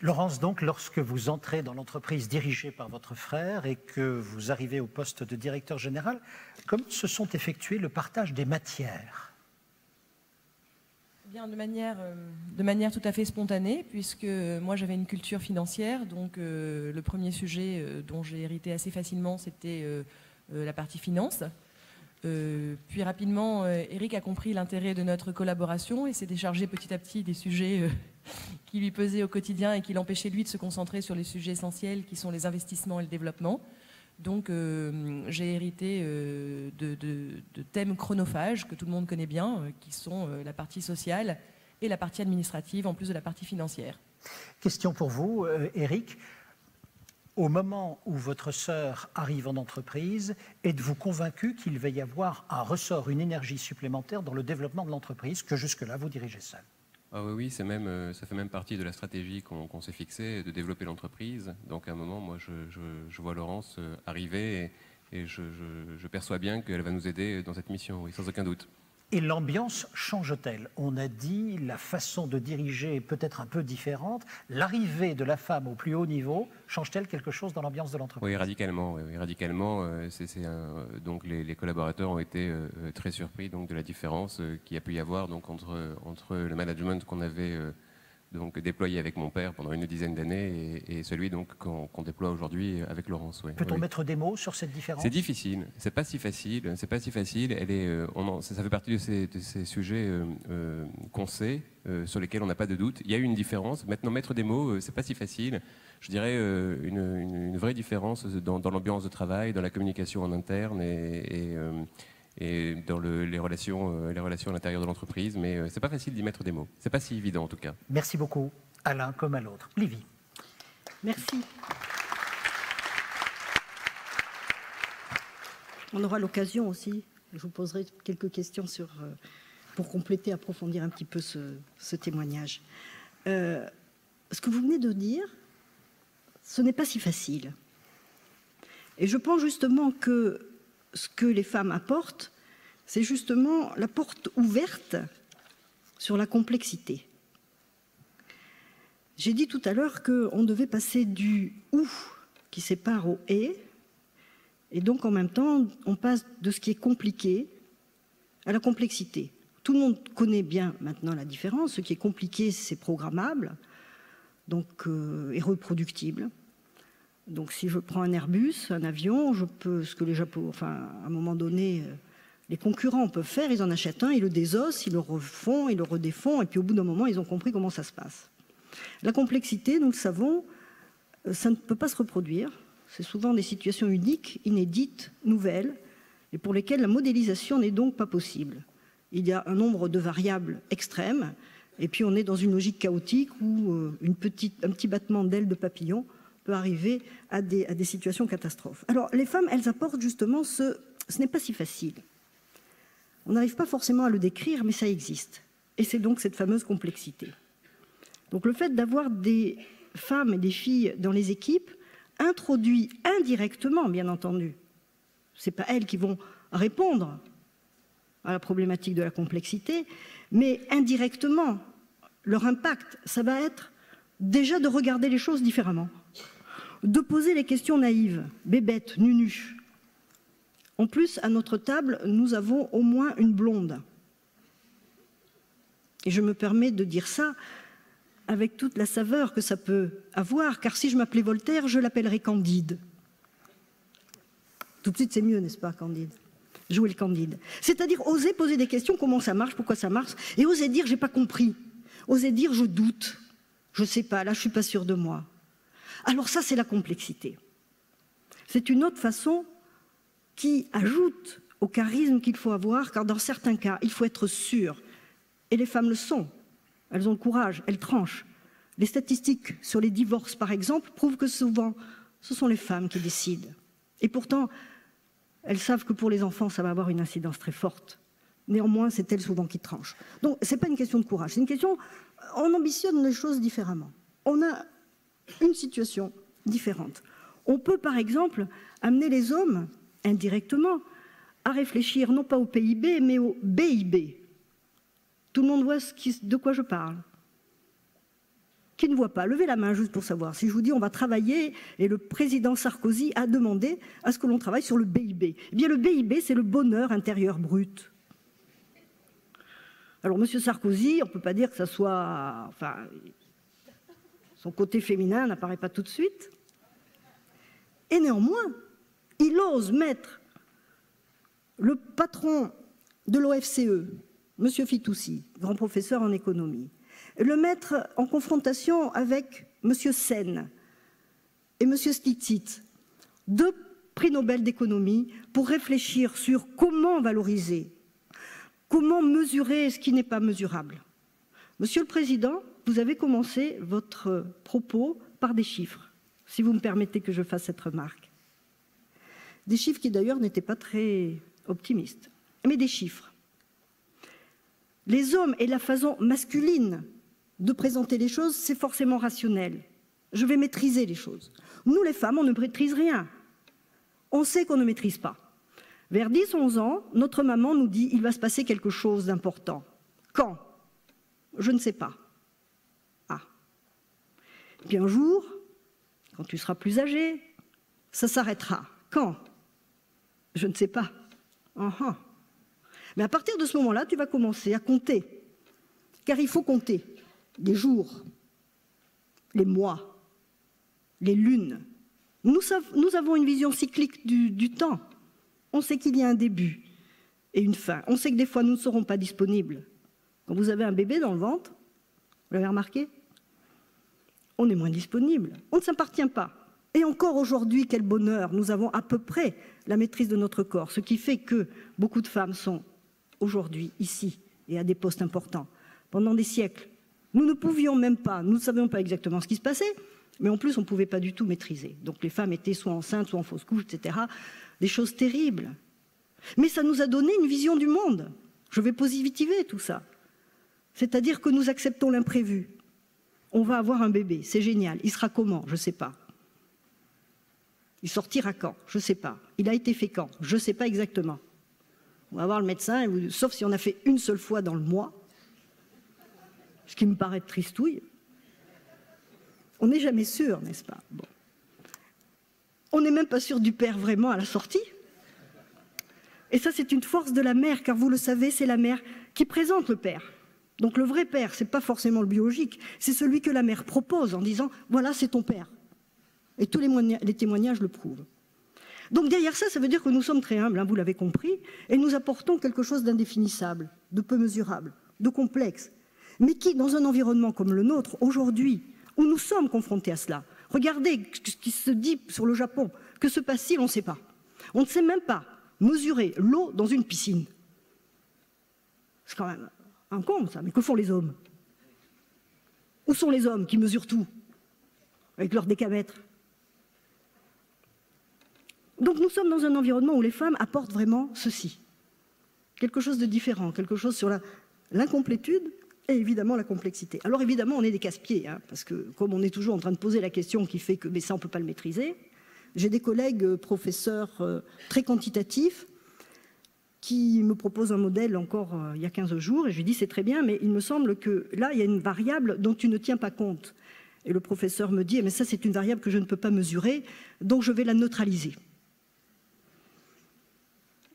Laurence, donc, lorsque vous entrez dans l'entreprise dirigée par votre frère et que vous arrivez au poste de directeur général, comment se sont effectués le partage des matières? Bien, de manière tout à fait spontanée, puisque moi j'avais une culture financière, donc le premier sujet dont j'ai hérité assez facilement, c'était la partie finance. Puis rapidement, Eric a compris l'intérêt de notre collaboration et s'est déchargé petit à petit des sujets qui lui pesaient au quotidien et qui l'empêchaient lui de se concentrer sur les sujets essentiels qui sont les investissements et le développement. Donc j'ai hérité de thèmes chronophages que tout le monde connaît bien, qui sont la partie sociale et la partie administrative, en plus de la partie financière. Question pour vous, Eric. Au moment où votre sœur arrive en entreprise, êtes-vous convaincu qu'il va y avoir un ressort, une énergie supplémentaire dans le développement de l'entreprise que jusque-là vous dirigez seul? Ah oui, ça fait même partie de la stratégie qu'on s'est fixée, de développer l'entreprise. Donc à un moment, moi, je vois Laurence arriver et je perçois bien qu'elle va nous aider dans cette mission, oui, sans aucun doute. Et l'ambiance change-t-elle? On a dit la façon de diriger est peut-être un peu différente. L'arrivée de la femme au plus haut niveau change-t-elle quelque chose dans l'ambiance de l'entreprise? Oui, radicalement. Oui, radicalement. Donc les collaborateurs ont été très surpris donc, de la différence qu'il y a pu y avoir donc, entre le management qu'on avait donc, déployé avec mon père pendant une dizaine d'années et celui donc, qu'on déploie aujourd'hui avec Laurence. Oui. Peut-on mettre des mots sur cette différence? C'est difficile, c'est pas si facile. C'est pas si facile. Ça fait partie de ces sujets qu'on sait, sur lesquels on n'a pas de doute. Il y a eu une différence. Maintenant, mettre des mots, c'est pas si facile. Je dirais une vraie différence dans l'ambiance de travail, dans la communication en interne et dans les relations à l'intérieur de l'entreprise, mais c'est pas facile d'y mettre des mots. C'est pas si évident en tout cas. Merci beaucoup, à l'un comme à l'autre. Livie. Merci. On aura l'occasion aussi, je vous poserai quelques questions pour compléter, approfondir un petit peu ce témoignage. Ce que vous venez de dire, ce n'est pas si facile. Et je pense justement que ce que les femmes apportent, c'est justement la porte ouverte sur la complexité. J'ai dit tout à l'heure qu'on devait passer du « ou » qui sépare au « et », et donc en même temps, on passe de ce qui est compliqué à la complexité. Tout le monde connaît bien maintenant la différence. Ce qui est compliqué, c'est programmable, donc et reproductible. Donc si je prends un Airbus, un avion, je peux, ce que les Japonais, enfin à un moment donné, les concurrents peuvent faire, ils en achètent un, ils le désossent, ils le refont, ils le redéfont, et puis au bout d'un moment, ils ont compris comment ça se passe. La complexité, nous le savons, ça ne peut pas se reproduire. C'est souvent des situations uniques, inédites, nouvelles, et pour lesquelles la modélisation n'est donc pas possible. Il y a un nombre de variables extrêmes, et puis on est dans une logique chaotique où un petit battement d'aile de papillon peut arriver à des situations catastrophes. Alors, les femmes, elles apportent justement ce n'est pas si facile. On n'arrive pas forcément à le décrire, mais ça existe. Et c'est donc cette fameuse complexité. Donc, le fait d'avoir des femmes et des filles dans les équipes introduit indirectement, bien entendu, ce n'est pas elles qui vont répondre à la problématique de la complexité, mais indirectement, leur impact, ça va être déjà de regarder les choses différemment, de poser les questions naïves, bébêtes, nunuches. En plus, à notre table, nous avons au moins une blonde. Et je me permets de dire ça avec toute la saveur que ça peut avoir, car si je m'appelais Voltaire, je l'appellerais Candide. Tout de suite, c'est mieux, n'est-ce pas, Candide? Jouer le Candide. C'est-à-dire oser poser des questions, comment ça marche, pourquoi ça marche, et oser dire, j'ai pas compris. Oser dire, je doute, je sais pas, là, je suis pas sûr de moi. Alors ça, c'est la complexité. C'est une autre façon qui ajoute au charisme qu'il faut avoir, car dans certains cas, il faut être sûr. Et les femmes le sont. Elles ont le courage, elles tranchent. Les statistiques sur les divorces, par exemple, prouvent que souvent, ce sont les femmes qui décident. Et pourtant, elles savent que pour les enfants, ça va avoir une incidence très forte. Néanmoins, c'est elles souvent qui tranchent. Donc, ce n'est pas une question de courage, c'est une question, on ambitionne les choses différemment. On a une situation différente. On peut, par exemple, amener les hommes, indirectement, à réfléchir non pas au PIB, mais au BIB. Tout le monde voit de quoi je parle. Qui ne voit pas? Levez la main juste pour savoir. Si je vous dis on va travailler, et le président Sarkozy a demandé à ce que l'on travaille sur le BIB. Eh bien le BIB, c'est le bonheur intérieur brut. Alors M. Sarkozy, on ne peut pas dire que ça soit... Enfin, son côté féminin n'apparaît pas tout de suite. Et néanmoins, il ose mettre le patron de l'OFCE, M. Fitoussi, grand professeur en économie, le mettre en confrontation avec M. Sen et M. Stiglitz, deux prix Nobel d'économie, pour réfléchir sur comment valoriser, comment mesurer ce qui n'est pas mesurable. Monsieur le Président, vous avez commencé votre propos par des chiffres, si vous me permettez que je fasse cette remarque. Des chiffres qui d'ailleurs n'étaient pas très optimistes, mais des chiffres. Les hommes et la façon masculine de présenter les choses, c'est forcément rationnel. Je vais maîtriser les choses. Nous, les femmes, on ne maîtrise rien. On sait qu'on ne maîtrise pas. Vers 10-11 ans, notre maman nous dit « il va se passer quelque chose d'important ». Quand? Je ne sais pas. Ah. Puis un jour, quand tu seras plus âgé, ça s'arrêtera. Quand? Je ne sais pas. Uh-huh. Mais à partir de ce moment-là, tu vas commencer à compter. Car il faut compter les jours, les mois, les lunes. Nous avons une vision cyclique du temps. On sait qu'il y a un début et une fin. On sait que des fois, nous ne serons pas disponibles. Quand vous avez un bébé dans le ventre, vous l'avez remarqué? On est moins disponible. On ne s'appartient pas. Et encore aujourd'hui, quel bonheur, nous avons à peu près la maîtrise de notre corps, ce qui fait que beaucoup de femmes sont aujourd'hui ici et à des postes importants. Pendant des siècles, nous ne pouvions même pas, nous ne savions pas exactement ce qui se passait, mais en plus on ne pouvait pas du tout maîtriser. Donc les femmes étaient soit enceintes, soit en fausse couche, etc. Des choses terribles. Mais ça nous a donné une vision du monde. Je vais positiver tout ça. C'est-à-dire que nous acceptons l'imprévu. On va avoir un bébé, c'est génial. Il sera comment? Je ne sais pas. Il sortira quand? Je ne sais pas. Il a été fait quand? Je ne sais pas exactement. On va voir le médecin, sauf si on a fait une seule fois dans le mois, ce qui me paraît tristouille. On n'est jamais sûr, n'est-ce pas? Bon. On n'est même pas sûr du père vraiment à la sortie. Et ça, c'est une force de la mère, car vous le savez, c'est la mère qui présente le père. Donc le vrai père, ce n'est pas forcément le biologique, c'est celui que la mère propose en disant « voilà, c'est ton père ». Et tous les témoignages le prouvent. Donc derrière ça, ça veut dire que nous sommes très humbles, hein, vous l'avez compris, et nous apportons quelque chose d'indéfinissable, de peu mesurable, de complexe, mais qui, dans un environnement comme le nôtre, aujourd'hui, où nous sommes confrontés à cela, regardez ce qui se dit sur le Japon, que se passe-t-il, on ne sait pas. On ne sait même pas mesurer l'eau dans une piscine. C'est quand même un con, ça, mais que font les hommes? Où sont les hommes qui mesurent tout, avec leur décamètre? Donc nous sommes dans un environnement où les femmes apportent vraiment ceci. Quelque chose de différent, quelque chose sur l'incomplétude et évidemment la complexité. Alors évidemment, on est des casse-pieds, hein, parce que comme on est toujours en train de poser la question qui fait que mais ça, on ne peut pas le maîtriser, j'ai des collègues professeurs très quantitatifs qui me proposent un modèle encore il y a 15 jours, et je lui dis c'est très bien, mais il me semble que là, il y a une variable dont tu ne tiens pas compte. Et le professeur me dit, mais ça c'est une variable que je ne peux pas mesurer, donc je vais la neutraliser.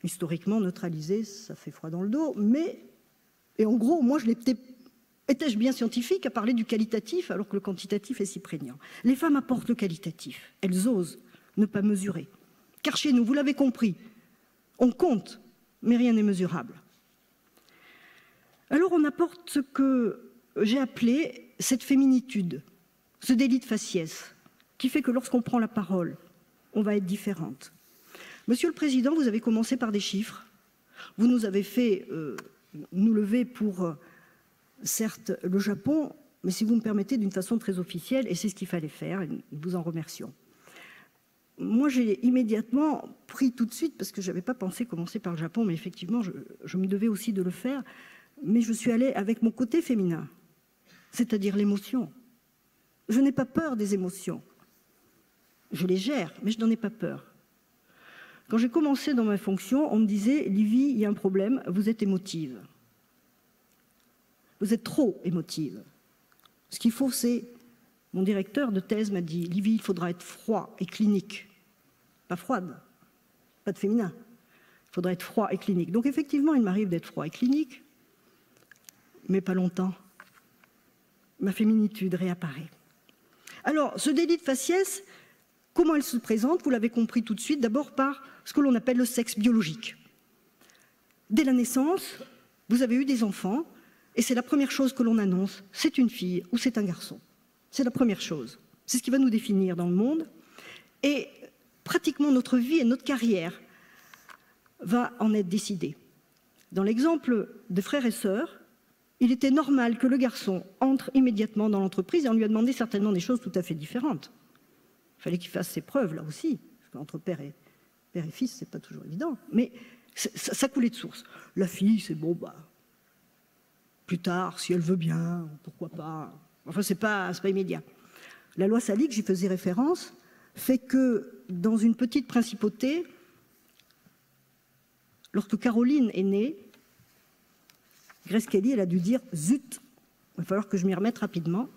Historiquement, neutraliser, ça fait froid dans le dos, mais, et en gros, moi, étais-je bien scientifique à parler du qualitatif alors que le quantitatif est si prégnant? Les femmes apportent le qualitatif, elles osent ne pas mesurer. Car chez nous, vous l'avez compris, on compte, mais rien n'est mesurable. Alors on apporte ce que j'ai appelé cette féminitude, ce délit de faciès, qui fait que lorsqu'on prend la parole, on va être différente. Monsieur le Président, vous avez commencé par des chiffres, Vous nous avez fait nous lever pour, certes, le Japon, mais si vous me permettez, d'une façon très officielle, et c'est ce qu'il fallait faire, et nous vous en remercions. Moi, j'ai immédiatement pris tout de suite, parce que je n'avais pas pensé commencer par le Japon, mais effectivement, je me devais aussi de le faire, mais je suis allée avec mon côté féminin, c'est-à-dire l'émotion. Je n'ai pas peur des émotions. Je les gère, mais je n'en ai pas peur. Quand j'ai commencé dans ma fonction, on me disait « Livy, il y a un problème, vous êtes émotive. Vous êtes trop émotive. Ce qu'il faut, c'est... » Mon directeur de thèse m'a dit « Livy, il faudra être froid et clinique. Pas froide, pas de féminin. Il faudra être froid et clinique. » Donc effectivement, il m'arrive d'être froid et clinique, mais pas longtemps. Ma féminitude réapparaît. Alors, ce délit de faciès, comment elle se présente? Vous l'avez compris tout de suite, d'abord par ce que l'on appelle le sexe biologique. Dès la naissance, vous avez eu des enfants, et c'est la première chose que l'on annonce, c'est une fille ou c'est un garçon. C'est la première chose. C'est ce qui va nous définir dans le monde. Et pratiquement notre vie et notre carrière va en être décidée. Dans l'exemple de frères et sœurs, il était normal que le garçon entre immédiatement dans l'entreprise et on lui a demandé certainement des choses tout à fait différentes. Il fallait qu'il fasse ses preuves là aussi, parce qu'entre père et fils, c'est pas toujours évident, mais ça coulait de source. La fille, c'est bon, bah, plus tard, si elle veut bien, pourquoi pas. Enfin, c'est pas immédiat. La loi Salic, j'y faisais référence, fait que dans une petite principauté, lorsque Caroline est née, Grace Kelly, elle a dû dire « Zut, il va falloir que je m'y remette rapidement,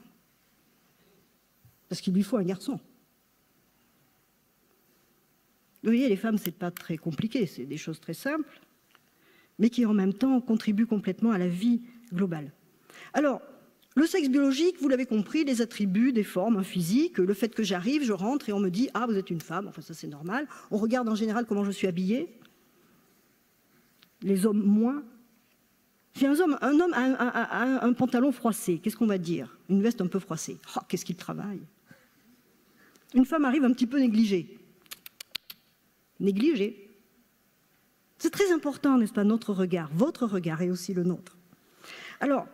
parce qu'il lui faut un garçon. » Vous voyez, les femmes, c'est pas très compliqué, c'est des choses très simples, mais qui en même temps contribuent complètement à la vie globale. Alors, le sexe biologique, vous l'avez compris, les attributs, des formes, un physique, le fait que j'arrive, je rentre et on me dit « Ah, vous êtes une femme », enfin ça c'est normal. On regarde en général comment je suis habillée, les hommes moins. Si un homme a un pantalon froissé, qu'est-ce qu'on va dire? Une veste un peu froissée. Oh, qu'est-ce qu'il travaille? Une femme arrive un petit peu négligée. Négligée. C'est très important, n'est-ce pas, notre regard, votre regard et aussi le nôtre. Alors,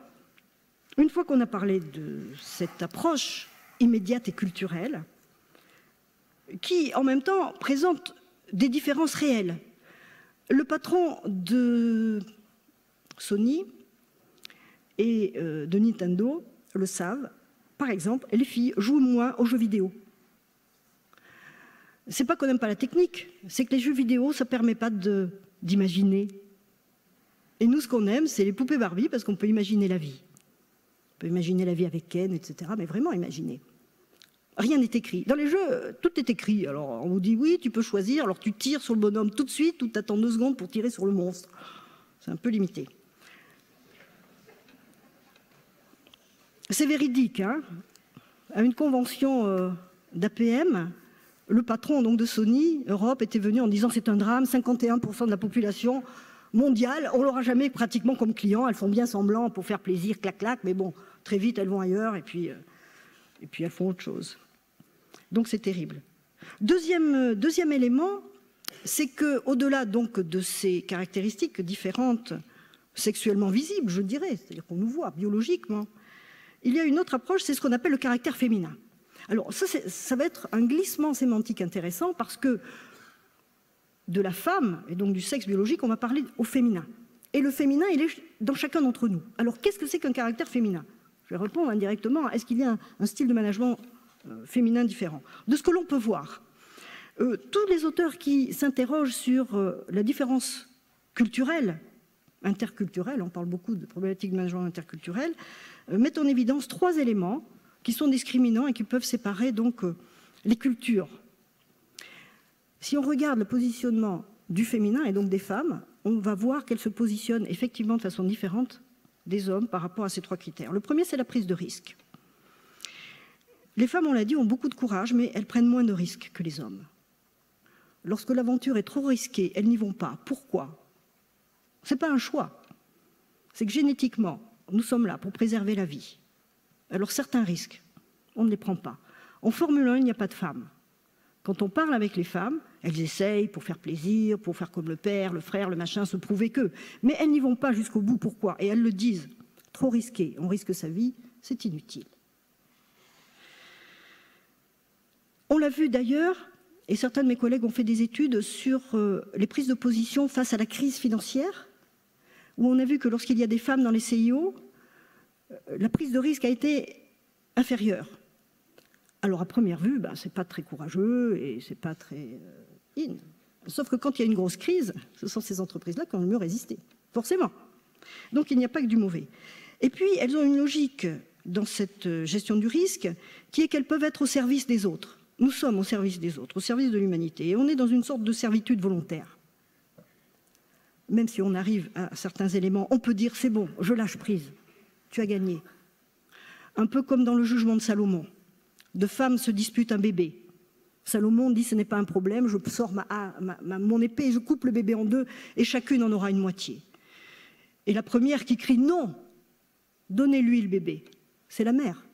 une fois qu'on a parlé de cette approche immédiate et culturelle, qui en même temps présente des différences réelles. Le patron de Sony et de Nintendo le savent. Par exemple, les filles jouent moins aux jeux vidéo. C'est pas qu'on n'aime pas la technique, c'est que les jeux vidéo, ça ne permet pas d'imaginer. Et nous, ce qu'on aime, c'est les poupées Barbie, parce qu'on peut imaginer la vie. On peut imaginer la vie avec Ken, etc., mais vraiment imaginer. Rien n'est écrit. Dans les jeux, tout est écrit. Alors, on vous dit, oui, tu peux choisir, alors tu tires sur le bonhomme tout de suite, ou tu attends 2 secondes pour tirer sur le monstre. C'est un peu limité. C'est véridique, hein. À une convention d'APM, le patron donc, de Sony Europe était venu en disant c'est un drame, 51% de la population mondiale, on ne l'aura jamais pratiquement comme client, elles font bien semblant pour faire plaisir, clac clac, mais bon, très vite elles vont ailleurs et puis elles font autre chose. Donc c'est terrible. Deuxième élément, c'est qu'au-delà donc de ces caractéristiques différentes, sexuellement visibles, je dirais, c'est-à-dire qu'on nous voit biologiquement, il y a une autre approche, c'est ce qu'on appelle le caractère féminin. Alors ça va être un glissement sémantique intéressant parce que de la femme, et donc du sexe biologique, on va parler au féminin. Et le féminin, il est dans chacun d'entre nous. Alors qu'est-ce que c'est qu'un caractère féminin? Je vais répondre indirectement, est-ce qu'il y a un style de management féminin différent? De ce que l'on peut voir, tous les auteurs qui s'interrogent sur la différence culturelle, interculturelle, on parle beaucoup de problématiques de management interculturel, mettent en évidence 3 éléments qui sont discriminants et qui peuvent séparer donc les cultures. Si on regarde le positionnement du féminin et donc des femmes, on va voir qu'elles se positionnent effectivement de façon différente des hommes par rapport à ces 3 critères. Le premier, c'est la prise de risque. Les femmes, on l'a dit, ont beaucoup de courage, mais elles prennent moins de risques que les hommes. Lorsque l'aventure est trop risquée, elles n'y vont pas. Pourquoi? Ce n'est pas un choix. C'est que génétiquement, nous sommes là pour préserver la vie. Alors certains risques, on ne les prend pas. En Formule 1, il n'y a pas de femmes. Quand on parle avec les femmes, elles essayent pour faire plaisir, pour faire comme le père, le frère, le machin, se prouver qu'eux. Mais elles n'y vont pas jusqu'au bout. Pourquoi? Et elles le disent. Trop risqué, on risque sa vie, c'est inutile. On l'a vu d'ailleurs, et certains de mes collègues ont fait des études sur les prises de position face à la crise financière, où on a vu que lorsqu'il y a des femmes dans les CIO, la prise de risque a été inférieure. Alors à première vue, c'est pas très courageux et c'est pas très in. Sauf que quand il y a une grosse crise, ce sont ces entreprises-là qui ont le mieux résisté, forcément. Donc il n'y a pas que du mauvais. Et puis elles ont une logique dans cette gestion du risque qui est qu'elles peuvent être au service des autres. Nous sommes au service des autres, au service de l'humanité, et on est dans une sorte de servitude volontaire. Même si on arrive à certains éléments, on peut dire c'est bon, je lâche prise, tu as gagné. Un peu comme dans le jugement de Salomon. Deux femmes se disputent un bébé. Salomon dit ce n'est pas un problème, je sors mon épée, je coupe le bébé en deux et chacune en aura une moitié. Et la première qui crie non, donnez-lui le bébé, c'est la mère.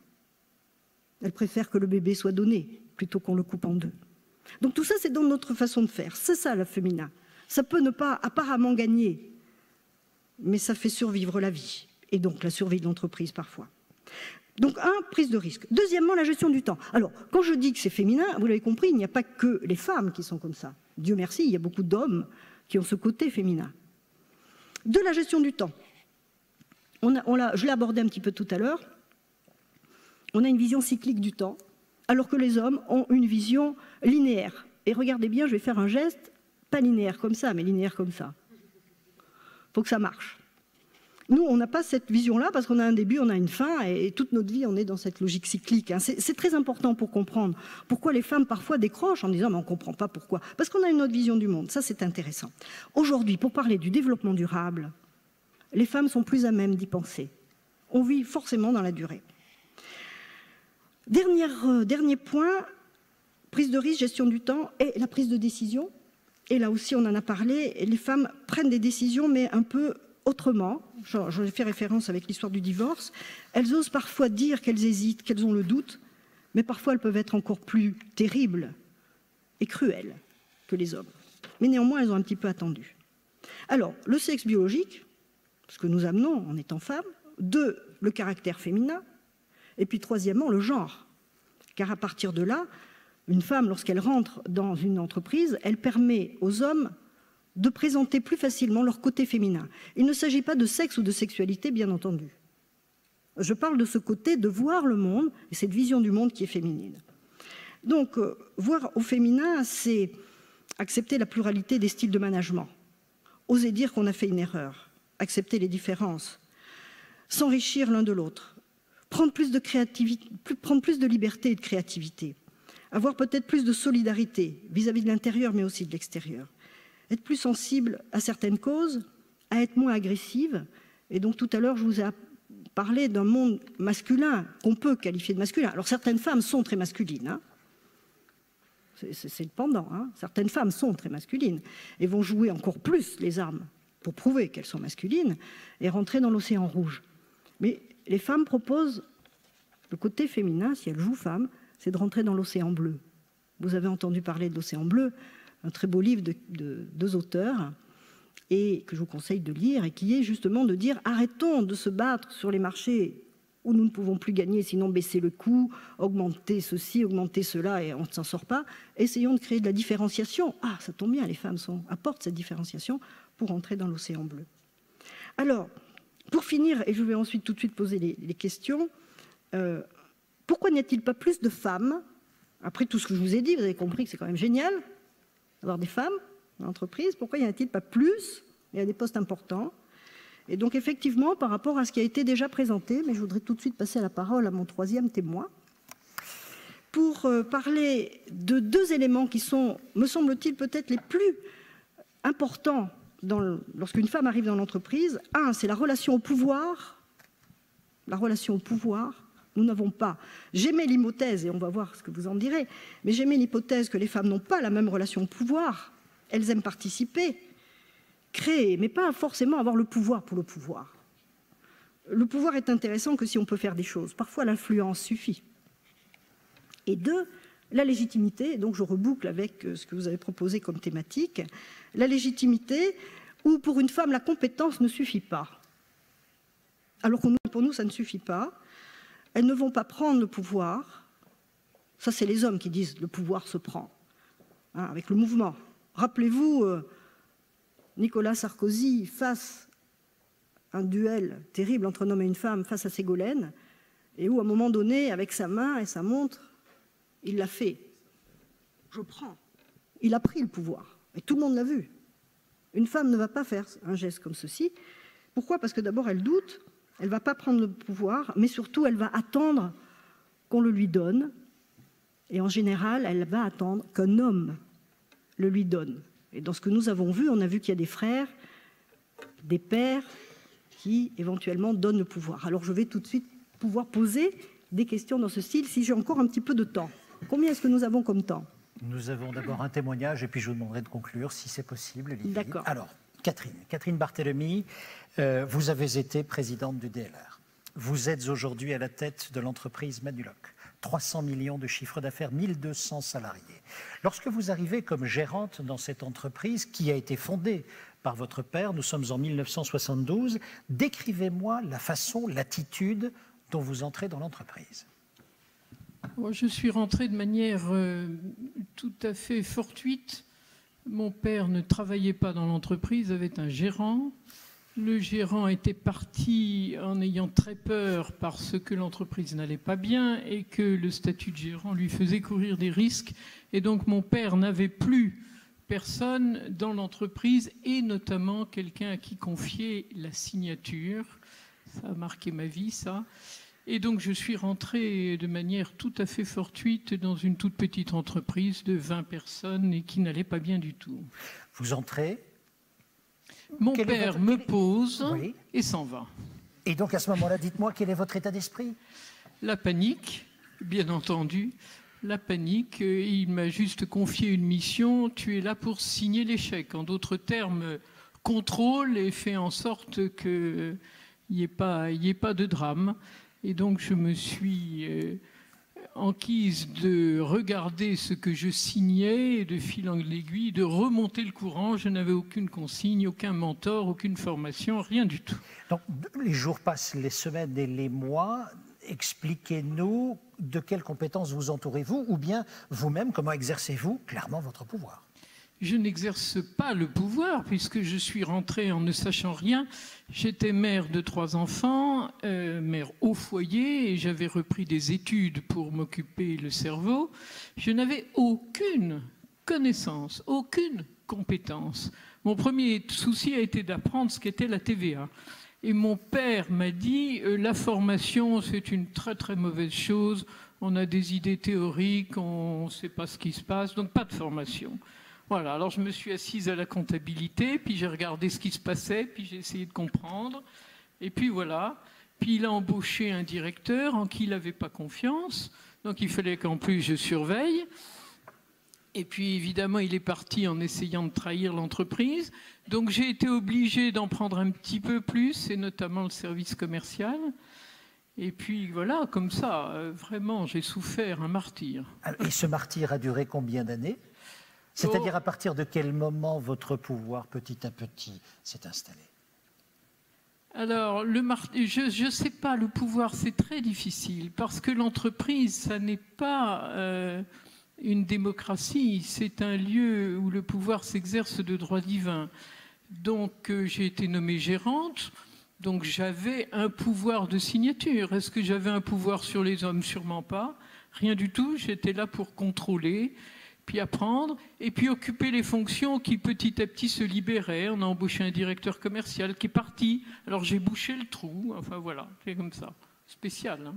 Elle préfère que le bébé soit donné plutôt qu'on le coupe en deux. Donc tout ça c'est dans notre façon de faire, c'est ça le féminin. Ça peut ne pas apparemment gagner, mais ça fait survivre la vie et donc la survie de l'entreprise parfois. Donc, prise de risque. Deuxièmement, la gestion du temps. Alors, quand je dis que c'est féminin, vous l'avez compris, il n'y a pas que les femmes qui sont comme ça. Dieu merci, il y a beaucoup d'hommes qui ont ce côté féminin. De la gestion du temps. Je l'ai abordé un petit peu tout à l'heure. On a une vision cyclique du temps, alors que les hommes ont une vision linéaire. Et regardez bien, je vais faire un geste, pas linéaire comme ça, mais linéaire comme ça. Il faut que ça marche. Nous, on n'a pas cette vision-là parce qu'on a un début, on a une fin et toute notre vie, on est dans cette logique cyclique. C'est très important pour comprendre pourquoi les femmes parfois décrochent en disant « mais on ne comprend pas pourquoi ». Parce qu'on a une autre vision du monde, ça c'est intéressant. Aujourd'hui, pour parler du développement durable, les femmes sont plus à même d'y penser. On vit forcément dans la durée. Dernier point, prise de risque, gestion du temps et la prise de décision. Et là aussi, on en a parlé, les femmes prennent des décisions mais un peu autrement, j'en ai fait référence avec l'histoire du divorce, elles osent parfois dire qu'elles hésitent, qu'elles ont le doute, mais parfois elles peuvent être encore plus terribles et cruelles que les hommes. Mais néanmoins, elles ont un petit peu attendu. Alors, le sexe biologique, ce que nous amenons en étant femmes, 2, le caractère féminin, et puis troisièmement, le genre. Car à partir de là, une femme, lorsqu'elle rentre dans une entreprise, elle permet aux hommes de présenter plus facilement leur côté féminin. Il ne s'agit pas de sexe ou de sexualité, bien entendu. Je parle de ce côté de voir le monde, et cette vision du monde qui est féminine. Donc, voir au féminin, c'est accepter la pluralité des styles de management, oser dire qu'on a fait une erreur, accepter les différences, s'enrichir l'un de l'autre, prendre plus de liberté et de créativité, avoir peut-être plus de solidarité vis-à-vis de l'intérieur, mais aussi de l'extérieur. Être plus sensible à certaines causes, à être moins agressive. Et donc tout à l'heure, je vous ai parlé d'un monde masculin qu'on peut qualifier de masculin. Alors certaines femmes sont très masculines, hein. C'est le pendant. Hein. Certaines femmes sont très masculines et vont jouer encore plus les armes pour prouver qu'elles sont masculines et rentrer dans l'océan rouge. Mais les femmes proposent le côté féminin, si elles jouent femmes, c'est de rentrer dans l'océan bleu. Vous avez entendu parler de l'océan bleu, un très beau livre de 2 auteurs, et que je vous conseille de lire, et qui est justement de dire arrêtons de se battre sur les marchés où nous ne pouvons plus gagner, sinon baisser le coût, augmenter ceci, augmenter cela, et on ne s'en sort pas. Essayons de créer de la différenciation. Ah, ça tombe bien, les femmes apportent cette différenciation pour entrer dans l'océan bleu. Alors, pour finir, et je vais ensuite tout de suite poser les questions, pourquoi n'y a-t-il pas plus de femmes? Après tout ce que je vous ai dit, vous avez compris que c'est quand même génial d'avoir des femmes dans l'entreprise. Pourquoi n'y en a-t-il pas plus? Il y a des postes importants. Et donc effectivement, par rapport à ce qui a été déjà présenté, mais je voudrais tout de suite passer la parole à mon 3e témoin, pour parler de 2 éléments qui sont, me semble-t-il, peut-être les plus importants lorsqu'une femme arrive dans l'entreprise. Un, c'est la relation au pouvoir. La relation au pouvoir. Nous n'avons pas, j'émets l'hypothèse, et on va voir ce que vous en direz, mais j'émets l'hypothèse que les femmes n'ont pas la même relation au pouvoir. Elles aiment participer, créer, mais pas forcément avoir le pouvoir pour le pouvoir. Le pouvoir est intéressant que si on peut faire des choses. Parfois, l'influence suffit. Et 2, la légitimité, donc je reboucle avec ce que vous avez proposé comme thématique, la légitimité où pour une femme la compétence ne suffit pas. Alors que pour nous ça ne suffit pas. Elles ne vont pas prendre le pouvoir. Ça c'est les hommes qui disent le pouvoir se prend, hein, avec le mouvement. Rappelez-vous Nicolas Sarkozy face à un duel terrible entre un homme et une femme face à Ségolène, et où à un moment donné, avec sa main et sa montre, il l'a fait. Je prends. Il a pris le pouvoir. Et tout le monde l'a vu. Une femme ne va pas faire un geste comme ceci. Pourquoi? Parce que d'abord, elle doute, elle ne va pas prendre le pouvoir, mais surtout, elle va attendre qu'on le lui donne. Et en général, elle va attendre qu'un homme le lui donne. Et dans ce que nous avons vu, on a vu qu'il y a des frères, des pères qui, éventuellement, donnent le pouvoir. Alors, je vais tout de suite pouvoir poser des questions dans ce style, si j'ai encore un petit peu de temps. Combien est-ce que nous avons comme temps? Nous avons d'abord un témoignage et puis je vous demanderai de conclure si c'est possible. D'accord. Alors, Catherine Barthélemy, vous avez été présidente du DLR. Vous êtes aujourd'hui à la tête de l'entreprise Manuloc. 300 millions de chiffre d'affaires, 1200 salariés. Lorsque vous arrivez comme gérante dans cette entreprise qui a été fondée par votre père, nous sommes en 1972, décrivez-moi la façon, l'attitude dont vous entrez dans l'entreprise. Je suis rentrée de manière tout à fait fortuite. Mon père ne travaillait pas dans l'entreprise, avait un gérant. Le gérant était parti en ayant très peur parce que l'entreprise n'allait pas bien et que le statut de gérant lui faisait courir des risques. Et donc mon père n'avait plus personne dans l'entreprise et notamment quelqu'un à qui confier la signature. Ça a marqué ma vie, ça. Et donc je suis rentrée de manière tout à fait fortuite dans une toute petite entreprise de 20 personnes et qui n'allait pas bien du tout. Vous entrez. Mon père me pose et s'en va. Et donc à ce moment-là, dites-moi, quel est votre état d'esprit? La panique, bien entendu. La panique, il m'a juste confié une mission, tu es là pour signer l'échec. En d'autres termes, contrôle et fais en sorte qu'il n'y ait pas de drame. Et donc je me suis enquise de regarder ce que je signais et de fil en aiguille, de remonter le courant. Je n'avais aucune consigne, aucun mentor, aucune formation, rien du tout. Donc les jours passent, les semaines et les mois. Expliquez-nous de quelles compétences vous entourez-vous ou bien vous-même, comment exercez-vous clairement votre pouvoir? Je n'exerce pas le pouvoir puisque je suis rentrée en ne sachant rien. J'étais mère de 3 enfants, mère au foyer et j'avais repris des études pour m'occuper le cerveau. Je n'avais aucune connaissance, aucune compétence. Mon premier souci a été d'apprendre ce qu'était la TVA. Et mon père m'a dit la formation c'est une très très mauvaise chose, on a des idées théoriques, on ne sait pas ce qui se passe, donc pas de formation. Voilà, alors je me suis assise à la comptabilité, puis j'ai regardé ce qui se passait, puis j'ai essayé de comprendre. Et puis voilà, puis il a embauché un directeur en qui il n'avait pas confiance, donc il fallait qu'en plus je surveille. Et puis évidemment, il est parti en essayant de trahir l'entreprise. Donc j'ai été obligée d'en prendre un petit peu plus, et notamment le service commercial. Et puis voilà, comme ça, vraiment, j'ai souffert un martyre. Et ce martyre a duré combien d'années? C'est-à-dire à partir de quel moment votre pouvoir, petit à petit, s'est installé? Alors, je ne sais pas, le pouvoir, c'est très difficile, parce que l'entreprise, ça n'est pas une démocratie, c'est un lieu où le pouvoir s'exerce de droit divin. Donc, j'ai été nommée gérante, donc j'avais un pouvoir de signature. Est-ce que j'avais un pouvoir sur les hommes? Sûrement pas. Rien du tout, j'étais là pour contrôler, puis apprendre, et puis occuper les fonctions qui petit à petit se libéraient. On a embauché un directeur commercial qui est parti, alors j'ai bouché le trou, enfin voilà, c'est comme ça, spécial. Hein.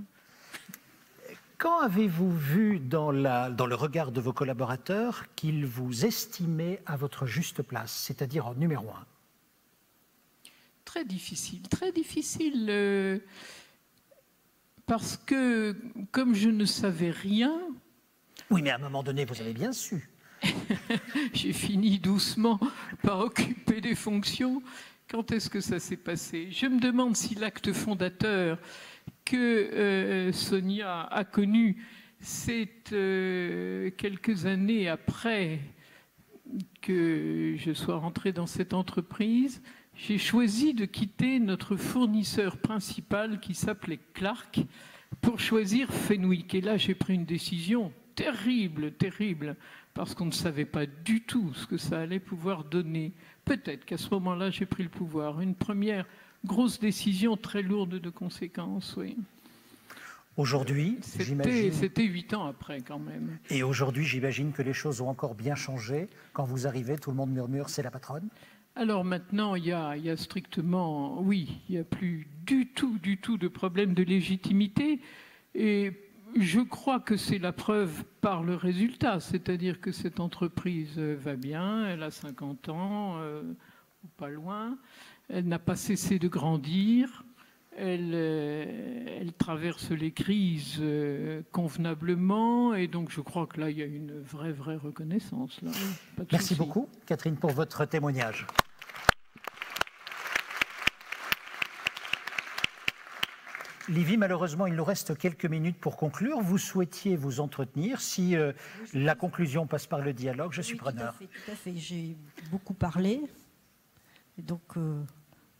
Quand avez-vous vu dans le regard de vos collaborateurs qu'ils vous estimaient à votre juste place, c'est-à-dire en numéro 1? Très difficile, parce que comme je ne savais rien... Oui, mais à un moment donné, vous avez bien su. J'ai fini doucement par occuper des fonctions. Quand est-ce que ça s'est passé? Je me demande si l'acte fondateur que Sonia a connu, C'est quelques années après que je sois rentré dans cette entreprise, j'ai choisi de quitter notre fournisseur principal qui s'appelait Clark pour choisir Fenwick. Et là, j'ai pris une décision terrible, terrible, parce qu'on ne savait pas du tout ce que ça allait pouvoir donner. Peut-être qu'à ce moment-là, j'ai pris le pouvoir. Une première grosse décision très lourde de conséquences, oui. Aujourd'hui, j'imagine... C'était 8 ans après, quand même. Et aujourd'hui, j'imagine que les choses ont encore bien changé. Quand vous arrivez, tout le monde murmure « c'est la patronne ». Alors maintenant, il y a strictement... Oui, il n'y a plus du tout de problème de légitimité. Et je crois que c'est la preuve par le résultat. C'est-à-dire que cette entreprise va bien, elle a 50 ans, ou pas loin. Elle n'a pas cessé de grandir. Elle traverse les crises convenablement, et donc je crois que là, il y a une vraie reconnaissance. Là. Merci beaucoup, Catherine, pour votre témoignage. Livy, malheureusement, il nous reste quelques minutes pour conclure. Vous souhaitiez vous entretenir. Si la conclusion passe par le dialogue, je suis preneur. Tout à fait. J'ai beaucoup parlé, et donc...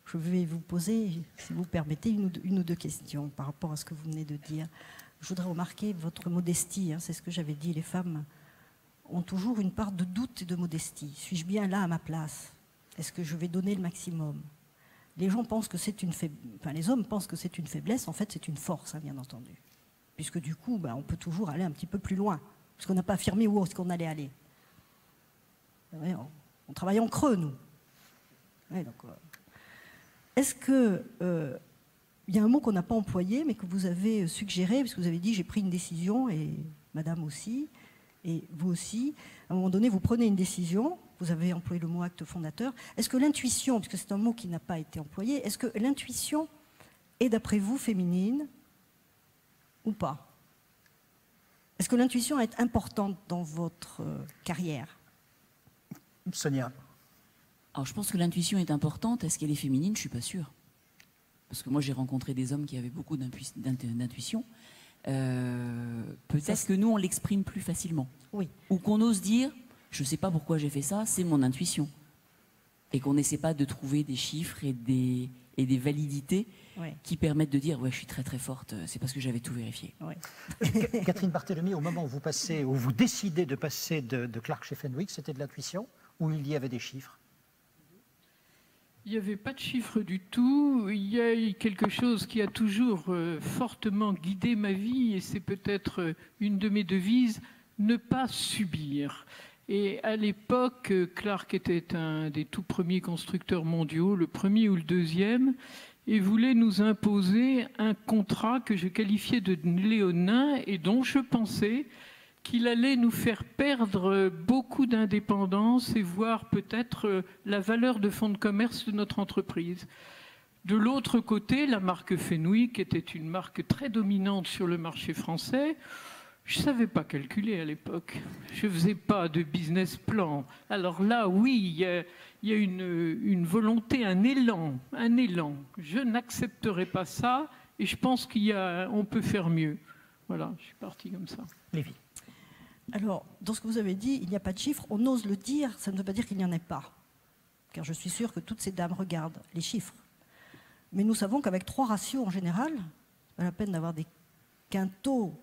je vais vous poser, si vous permettez, une ou deux questions par rapport à ce que vous venez de dire. Je voudrais remarquer votre modestie, hein, c'est ce que j'avais dit, les femmes ont toujours une part de doute et de modestie. Suis-je bien là à ma place? Est-ce que je vais donner le maximum? Les gens pensent que c'est une faiblesse, enfin les hommes pensent que c'est une faiblesse, en fait c'est une force, hein, bien entendu. Puisque du coup, on peut toujours aller un petit peu plus loin, puisqu'on n'a pas affirmé où est-ce qu'on allait aller. On travaille en creux, nous. Ouais, donc, est-ce qu'il y a un mot qu'on n'a pas employé, mais que vous avez suggéré, parce que vous avez dit j'ai pris une décision, et madame aussi, et vous aussi, à un moment donné, vous prenez une décision, vous avez employé le mot acte fondateur. Est-ce que l'intuition, puisque c'est un mot qui n'a pas été employé, est-ce que l'intuition est, d'après vous, féminine ou pas? Est-ce que l'intuition est importante dans votre carrière? Sonia. Alors, je pense que l'intuition est importante. Est-ce qu'elle est féminine? Je ne suis pas sûre. Parce que moi, j'ai rencontré des hommes qui avaient beaucoup d'intuition. Peut-être que nous, on l'exprime plus facilement. Oui. Ou qu'on ose dire, je ne sais pas pourquoi j'ai fait ça, c'est mon intuition. Et qu'on n'essaie pas de trouver des chiffres et des validités qui permettent de dire, ouais, je suis très très forte, c'est parce que j'avais tout vérifié. Ouais. Catherine Barthélemy, au moment où vous décidez de passer de Clark chez Fenwick, c'était de l'intuition ou il y avait des chiffres? Il n'y avait pas de chiffres du tout. Il y a quelque chose qui a toujours fortement guidé ma vie, et c'est peut-être une de mes devises, ne pas subir. Et à l'époque, Clark était un des tout premiers constructeurs mondiaux, le premier ou le deuxième, et voulait nous imposer un contrat que je qualifiais de léonin et dont je pensais qu'il allait nous faire perdre beaucoup d'indépendance et voire peut-être la valeur de fonds de commerce de notre entreprise. De l'autre côté, la marque Fenwick était une marque très dominante sur le marché français. Je ne savais pas calculer à l'époque. Je ne faisais pas de business plan. Alors là, oui, il y a une volonté, un élan. Je n'accepterai pas ça et je pense qu'on peut faire mieux. Voilà, je suis parti comme ça. Lévi. Alors, dans ce que vous avez dit, il n'y a pas de chiffres. On ose le dire, ça ne veut pas dire qu'il n'y en ait pas. Car je suis sûre que toutes ces dames regardent les chiffres. Mais nous savons qu'avec 3 ratios en général, pas la peine d'avoir des quintaux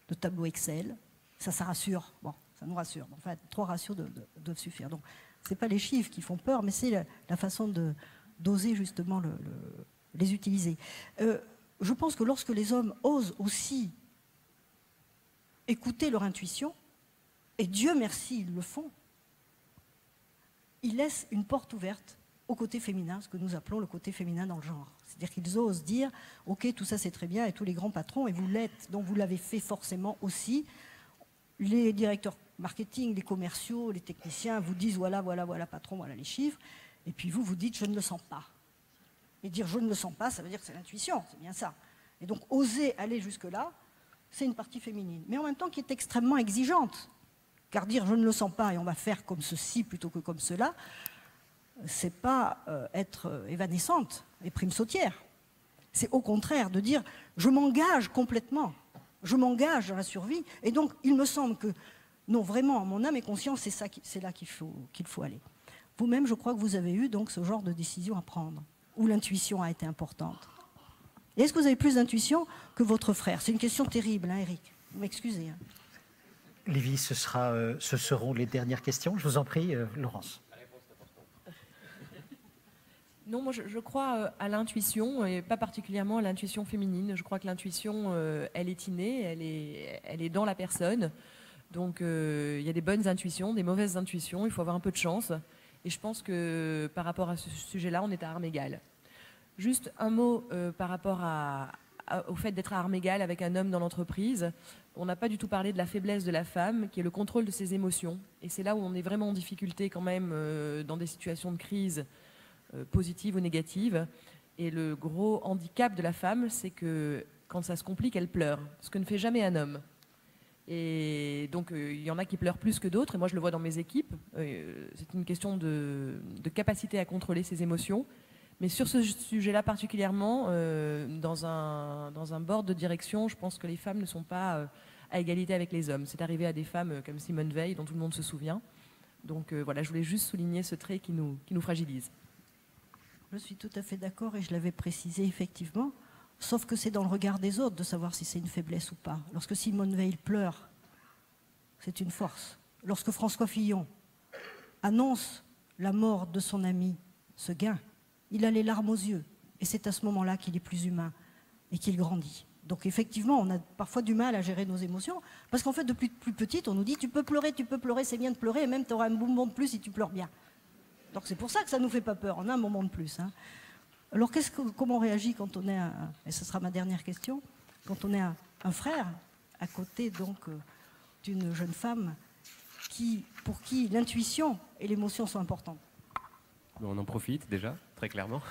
de tableau Excel. Ça rassure. Bon, ça nous rassure. Enfin, 3 ratios doivent suffire. Donc, ce n'est pas les chiffres qui font peur, mais c'est la façon d'oser justement les utiliser. Je pense que lorsque les hommes osent aussi écouter leur intuition, et Dieu merci, ils le font, ils laissent une porte ouverte au côté féminin, ce que nous appelons le côté féminin dans le genre. C'est-à-dire qu'ils osent dire, ok, tout ça c'est très bien, et tous les grands patrons, et vous l'êtes, donc vous l'avez fait forcément aussi, les directeurs marketing, les commerciaux, les techniciens vous disent, voilà patron, voilà les chiffres, et puis vous dites, je ne le sens pas. Et dire, je ne le sens pas, ça veut dire que c'est l'intuition, c'est bien ça. Et donc, oser aller jusque-là, c'est une partie féminine, mais en même temps qui est extrêmement exigeante. Car dire je ne le sens pas et on va faire comme ceci plutôt que comme cela, c'est pas être évanescente et prime sautière. C'est au contraire de dire je m'engage complètement Je m'engage dans la survie. Et donc, il me semble que, non, vraiment, mon âme et conscience, c'est là qu'il faut aller. Vous-même, je crois que vous avez eu donc ce genre de décision à prendre, où l'intuition a été importante. Et est-ce que vous avez plus d'intuition que votre frère? C'est une question terrible, hein, Eric. Vous m'excusez. Hein. Lévi, ce seront les dernières questions. Je vous en prie, Laurence. Non, moi je crois à l'intuition, et pas particulièrement à l'intuition féminine. Je crois que l'intuition, elle est innée, elle est dans la personne. Donc il y a des bonnes intuitions, des mauvaises intuitions, il faut avoir un peu de chance. Et je pense que par rapport à ce sujet-là, on est à armes égales. Juste un mot par rapport au fait d'être à armes égales avec un homme dans l'entreprise. On n'a pas du tout parlé de la faiblesse de la femme, qui est le contrôle de ses émotions. Et c'est là où on est vraiment en difficulté quand même dans des situations de crise, positive ou négative. Et le gros handicap de la femme, c'est que quand ça se complique, elle pleure, ce que ne fait jamais un homme. Et donc il y en a qui pleurent plus que d'autres, et moi je le vois dans mes équipes. C'est une question de capacité à contrôler ses émotions. Mais sur ce sujet-là particulièrement, dans un board de direction, je pense que les femmes ne sont pas à égalité avec les hommes. C'est arrivé à des femmes comme Simone Veil, dont tout le monde se souvient. Donc voilà, je voulais juste souligner ce trait qui nous fragilise. Je suis tout à fait d'accord et je l'avais précisé effectivement, sauf que c'est dans le regard des autres de savoir si c'est une faiblesse ou pas. Lorsque Simone Veil pleure, c'est une force. Lorsque François Fillon annonce la mort de son ami Seguin, il a les larmes aux yeux et c'est à ce moment-là qu'il est plus humain et qu'il grandit. Donc effectivement, on a parfois du mal à gérer nos émotions parce qu'en fait, depuis plus petite, on nous dit tu peux pleurer, c'est bien de pleurer et même tu auras un bonbon de plus si tu pleures bien. Donc c'est pour ça que ça ne nous fait pas peur, on a un moment de plus. Hein. Alors comment on réagit quand on est, et ce sera ma dernière question, quand on est un frère à côté donc d'une jeune femme pour qui l'intuition et l'émotion sont importantes? On en profite déjà, très clairement.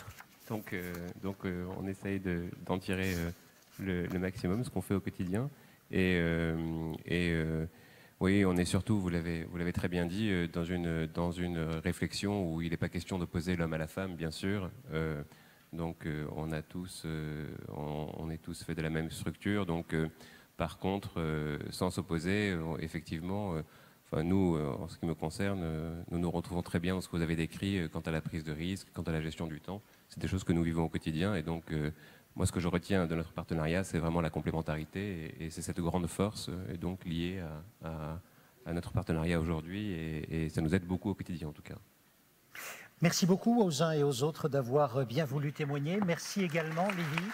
Donc on essaye d'en tirer le maximum, ce qu'on fait au quotidien. Oui, on est surtout, vous l'avez très bien dit, dans une réflexion où il n'est pas question d'opposer l'homme à la femme, bien sûr. On est tous faits de la même structure. Donc, par contre, sans s'opposer, effectivement, nous, en ce qui me concerne, nous nous retrouvons très bien dans ce que vous avez décrit quant à la prise de risque, quant à la gestion du temps. C'est des choses que nous vivons au quotidien. Et donc, moi, ce que je retiens de notre partenariat, c'est vraiment la complémentarité et c'est cette grande force et donc liée à notre partenariat aujourd'hui et ça nous aide beaucoup au quotidien en tout cas. Merci beaucoup aux uns et aux autres d'avoir bien voulu témoigner. Merci également, Lévi.